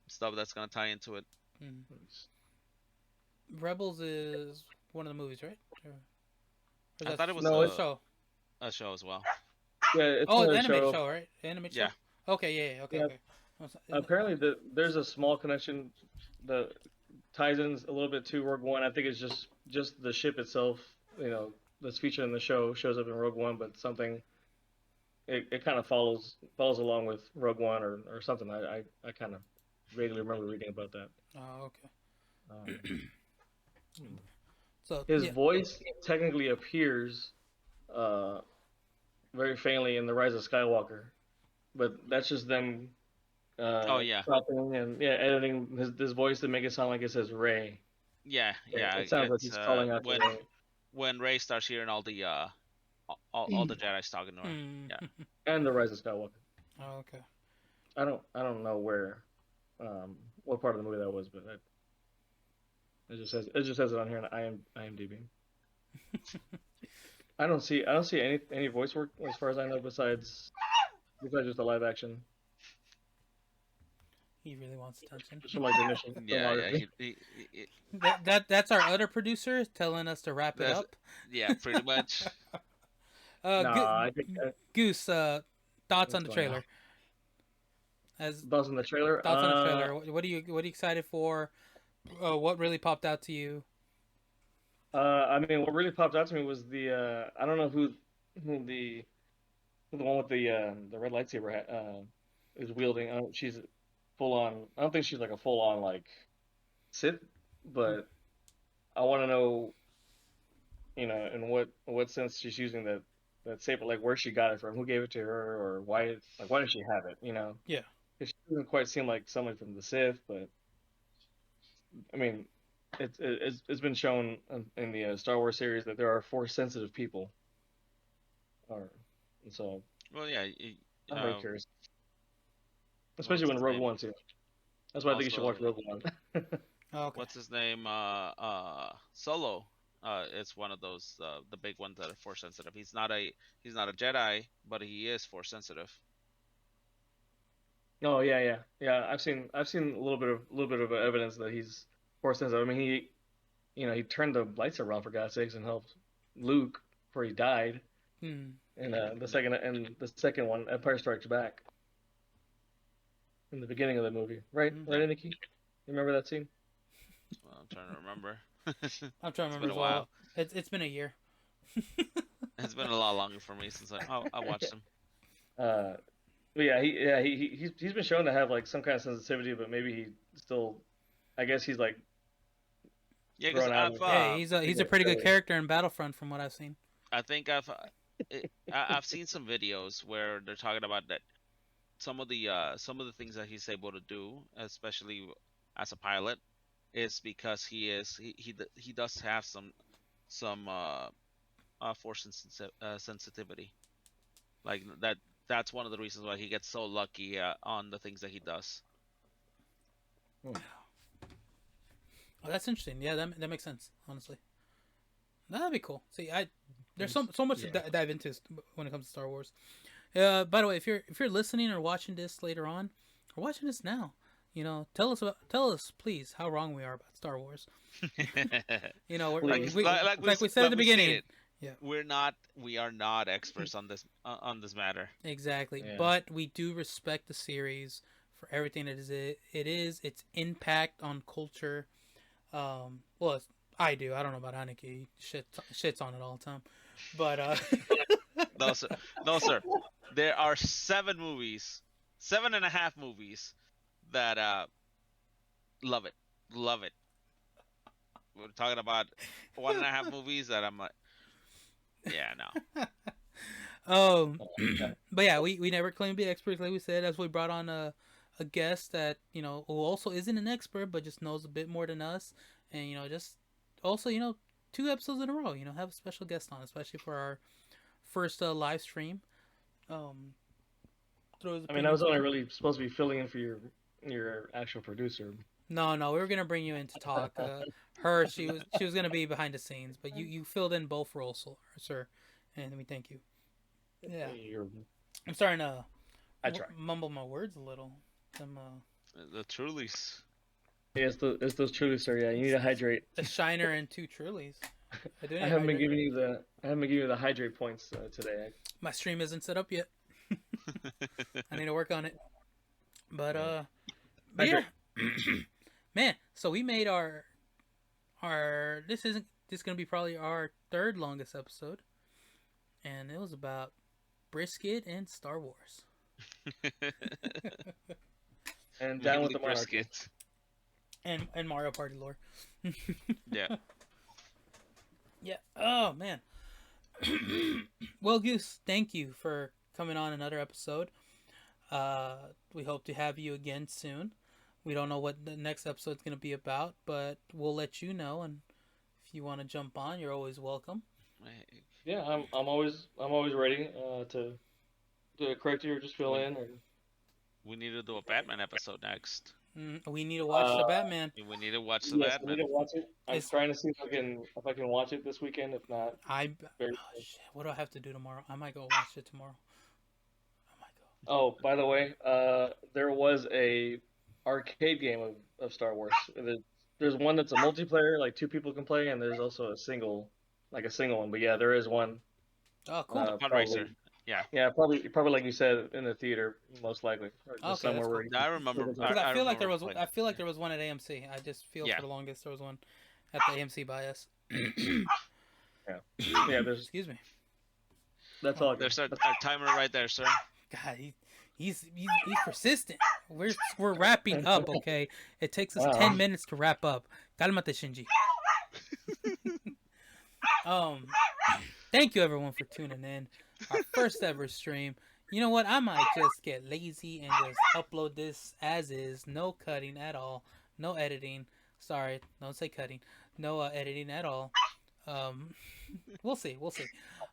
stuff that's gonna tie into it. mm. Rebels is one of the movies, right? Or is I that thought it was No, a it's show? a show as well. yeah, it's Oh, it's another an animated show. show, right? Animated show. Yeah. Okay, yeah, yeah, okay, Yeah, okay. apparently there's a small connection that ties in a little bit to Rogue One. I think it's just the ship itself, that's featured in the show shows up in Rogue One, but something it kind of follows along with Rogue One or something. I kind of vaguely remember reading about that. Oh, okay. Um, So his yeah. voice technically appears uh, very faintly in The Rise of Skywalker, but that's just them Oh yeah. cropping and editing his voice to make it sound like it says Ray. Yeah, yeah. It sounds like It's he's calling out to Ray. when Rey starts hearing all the all the Jedi's talking to her. Mm. Yeah. And The Rise of Skywalker. Oh, okay. I don't know where what part of the movie that was, but It just says it on here on IMDb. I don't see any voice work as far as I know besides just the live action. He really wants attention. Just from like the initial Yeah. filmography. That's our other producer telling us to wrap it up. Yeah, pretty much. I think Goose, thoughts what's on the going on? trailer? As Thoughts on the trailer? thoughts on the trailer. What are you excited for? What really popped out to you? I mean, what really popped out to me was the I don't know who the one with the red lightsaber is wielding. She's full on. I don't think she's like a full on like Sith, but I want to know, in what sense she's using that saber, like where she got it from, who gave it to her, or why did she have it? Yeah. 'Cause she doesn't quite seem like someone from the Sith, but I mean, it's been shown in the Star Wars series that there are Force sensitive people, and so Well, yeah. I'm very curious, especially What's when his Rogue name? One too. That's why I think you should watch Also, Rogue One. Okay. what's his name? Solo. It's one of those the big ones that are force sensitive. He's not a Jedi, but he is force sensitive. Oh yeah. I've seen a little bit of evidence that he's Force sensitive. I mean, he turned the lightsaber around for God's sakes and helped Luke before he died. Hmm. And the second one, Empire Strikes Back, in the beginning of the movie, right? Mhm. Right, Nikki? You remember that scene? Well, I'm trying to remember. I'm trying to It's been remember a as while. well. It's been a year. It's been a lot longer for me since I watched him. But he's been shown to have like some kind of sensitivity, but maybe he still, I guess he's like Yeah, because grown out of Hey, he's a pretty good it. character in Battlefront, from what I've seen. I think I've seen some videos where they're talking about that some of the things that he's able to do, especially as a pilot, is because he does have some force sensitivity. Like that's one of the reasons why he gets so lucky on the things that he does. Oh, that's interesting. Yeah, that makes sense. Honestly, that'd be cool. See, there's so much to dive into when it comes to Star Wars. By the way, if you're listening or watching this later on, or watching this now, tell us please how wrong we are about Star Wars. Like we said at the beginning. Yeah, we are not experts on this matter. Exactly. Yeah. But we do respect the series for everything it is, its impact on culture. Well, I do. I don't know about Haneke. Shits on it all the time. But No, sir. There are 7.5 movies that love it. We're talking about 1.5 movies that I'm like, yeah, no. But yeah, we never claim to be experts, like we said. That's why we brought on a guest that who also isn't an expert but just knows a bit more than us, and just also 2 episodes in a row. Have a special guest on, especially for our first live stream. I mean, I was only really supposed to be filling in for your actual producer. No, we were gonna bring you in to talk. She was gonna be behind the scenes, but you filled in both roles, sir, and we thank you. Yeah, I'm starting to mumble my words a little. The Trulies. Yeah, it's those Trulies, sir. Yeah, you need to hydrate. A Shiner and 2 Trulies. I haven't been giving you the hydrate points today. My stream isn't set up yet. I need to work on it. But yeah. Man, so we made our this is gonna be probably our 3rd longest episode, and it was about brisket and Star Wars. And down with the brisket. And Mario Party lore. Yeah. Yeah. Oh man. Well, Goose, thank you for coming on another episode. We hope to have you again soon. We don't know what the next episode's going to be about, but we'll let you know. And if you want to jump on, you're always welcome. Yeah, I'm always ready to correct you or just fill in. Or... We need to do a Batman episode next. We need to watch the Batman. We need to watch the Yes, I need Batman. to watch it. I'm It's- trying to see if I can watch it this weekend. If not, Oh, very. shit. What do I have to do tomorrow? I might go watch it tomorrow. I might go. Oh, by the way, there was a arcade game of Star Wars. There's one that's a multiplayer, like two people can play, and there's also a single one. But yeah, there is one. Oh, cool. Fundraiser. Yeah. Yeah, probably like you said in the theater, most likely, or just Okay, somewhere that's where cool. you I remember. Because I feel like there remember was. playing. I feel like there was one at AMC. I just feel Yeah. for the longest there was one at the AMC by us. Yeah, there's. Excuse me. That's all. There's our timer right there, sir. God, he's persistent. We're wrapping up. Okay, it takes us 10 minutes to wrap up. Calmate, Shinji. Thank you everyone for tuning in. Our first ever stream. You know what? I might just get lazy and just upload this as is. No cutting at all. No editing. Sorry, don't say cutting. No editing at all. We'll see. We'll see.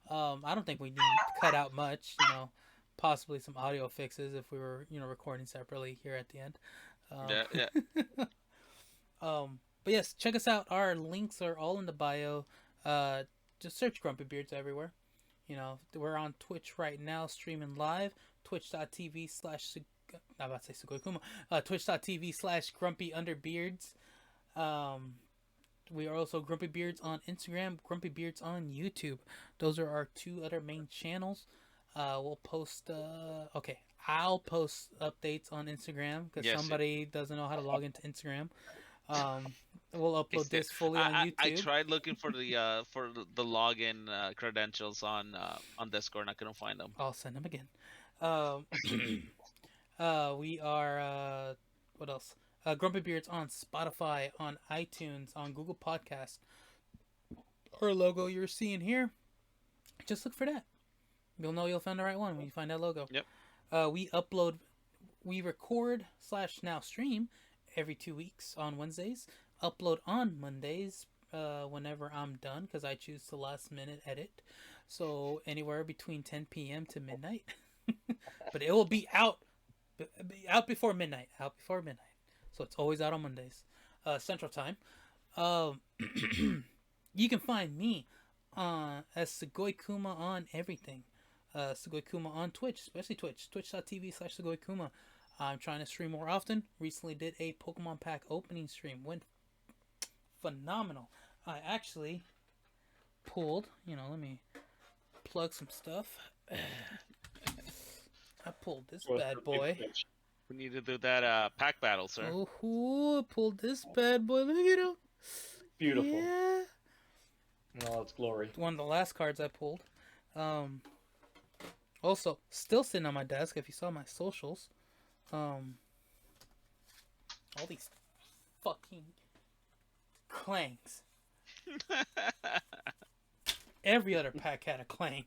I don't think we need to cut out much. You know, possibly some audio fixes if we were, recording separately here at the end. Yeah. But yes, check us out. Our links are all in the bio. Just search Grumpy Beards everywhere. You know, we're on Twitch right now, streaming live. Twitch.tv slash I'm about to say Sugoikuma. Twitch.tv slash Grumpy_Beards. We are also Grumpy Beards on Instagram, Grumpy Beards on YouTube. Those are our two other main channels. We'll post. I'll post updates on Instagram because somebody doesn't know how to log into Instagram. We'll upload this fully on YouTube. I tried looking for the login credentials on Discord and I couldn't find them. I'll send them again. We are what else? Grumpy Beards on Spotify, on iTunes, on Google Podcast. Our logo you're seeing here, just look for that. You'll know you'll find the right one when you find that logo. Yep. We record / now stream every 2 weeks on Wednesdays. Upload on Mondays whenever I'm done because I choose to last minute edit. So anywhere between 10 p.m. to midnight. But it will be out before midnight. So it's always out on Mondays, Central Time. You can find me as Sugoikuma on everything. Sugoikuma on Twitch, especially Twitch. Twitch.tv/Sugoikuma. I'm trying to stream more often. Recently did a Pokemon pack opening stream. Went phenomenal. I actually pulled, let me plug some stuff. I pulled this bad boy. We need to do that pack battle, sir. Oh, pulled this bad boy. Look at him. Beautiful. Yeah. Oh, it's glory. One of the last cards I pulled. Also, still sitting on my desk. If you saw my socials, all these fucking clangs. Every other pack had a clang.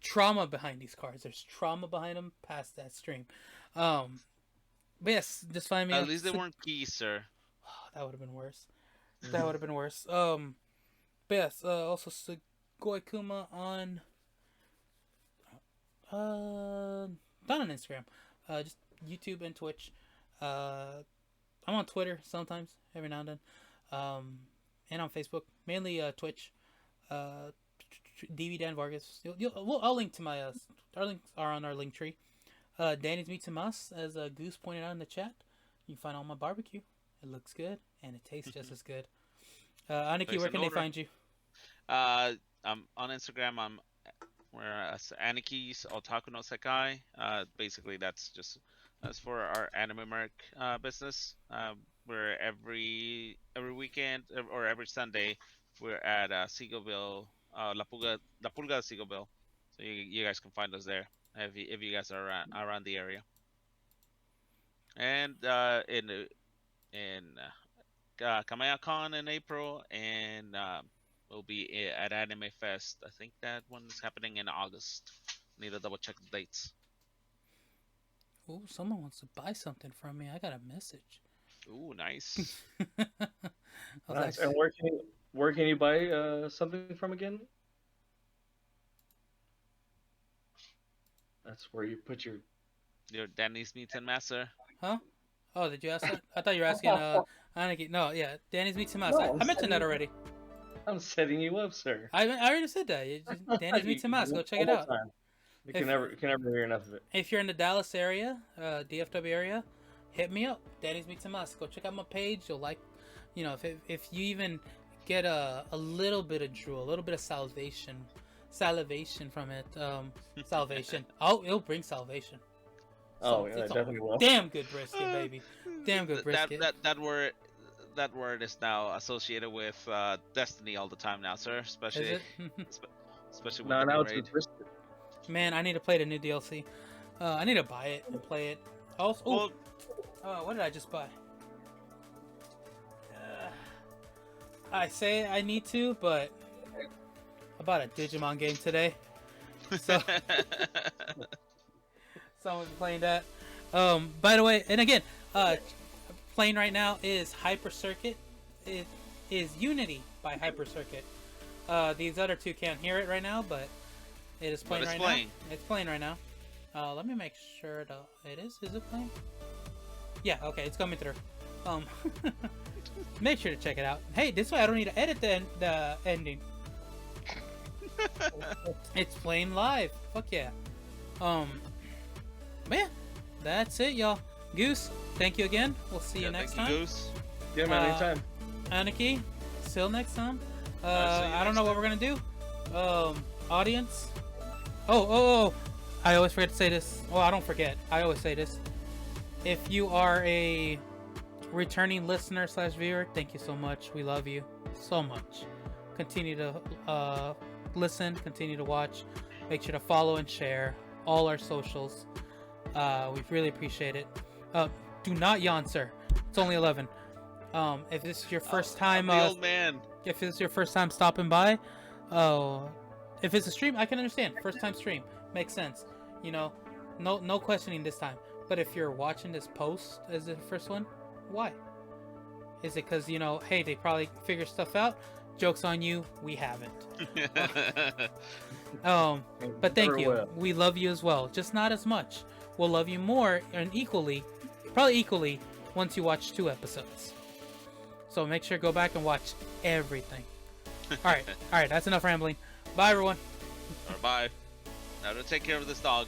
Trauma behind these cards. There's trauma behind them past that stream. But yes, just find me. At least they weren't keys, sir. That would have been worse. But yes, also Sugoikuma on not on Instagram. Just YouTube and Twitch. I'm on Twitter sometimes, every now and then. And on Facebook. Mainly Twitch. DV Dan Vargas. I'll link to my our links are on our link tree. Danny's Meat Tomas, as Goose pointed out in the chat. You can find all my barbecue. It looks good and it tastes just as good. Aniki, where can they find you? I'm on Instagram. We're Aniki's Otaku no Sekai. Basically, that's for our anime merc business. We're every weekend or every Sunday we're at Seagoville, La Pulga de Seagoville. So you guys can find us there if you guys are around the area. And in KamayaCon in April, and we'll be at Anime Fest. I think that one's happening in August. Need to double check the dates. Oh, someone wants to buy something from me. I got a message. Ooh, nice. Nice. And where can you buy something from again? That's where you put your Your Danny's Meats and Master. Huh? Oh, did you ask that? I thought you were asking Aniki. No, yeah, Danny's Meats and Mouse. No, I mentioned that already. I'm setting you up, sir. I already said that. Danny's Meats and Mouse. Go check it out. You can never hear enough of it. If you're in the Dallas area, DFW area, hit me up. Danny's Meats and Mouse. Go check out my page. You'll like, if you even get a little bit of drool, a little bit of salivation from it. Salvation. Oh, it'll bring salvation. Oh, yeah, definitely will. Damn good brisket, baby. Damn good brisket. That word is now associated with Destiny all the time now, sir. Especially especially with now the it's raid. brisket. Man, I need to play the new DLC. I need to buy it and play it. Also, what did I just buy? I say I need to, but I bought a Digimon game today. So someone's playing that. By the way, and again, playing right now is HyperCircuit. It is Unity by HyperCircuit. These other two can't hear it right now, but it is playing right now. It's playing right now. Let me make sure it is. Is it playing? Yeah. Okay, it's coming through. Make sure to check it out. Hey, this way I don't need to edit the ending. It's playing live. Fuck yeah. Man, that's it, y'all. Goose, thank you again. We'll see you next time. Goose. Yeah, man, anytime. Aniki, till next time. I don't know what we're gonna do. Audience. Oh! I always forget to say this. Well, I don't forget. I always say this. If you are a returning listener / viewer, thank you so much. We love you so much. Continue to listen. Continue to watch. Make sure to follow and share all our socials. We really appreciate it. Do not yawn, sir. It's only 11. If this is your first time, old man. If this is your first time stopping by, if it's a stream, I can understand. First time stream makes sense. No questioning this time. But if you're watching this post as the first one, why? Is it because hey, they probably figure stuff out? Joke's on you. We haven't. But thank you. We love you as well. Just not as much. We'll love you more and probably equally, once you watch 2 episodes. So make sure to go back and watch everything. All right. That's enough rambling. Bye, everyone. Bye. Now to take care of this dog.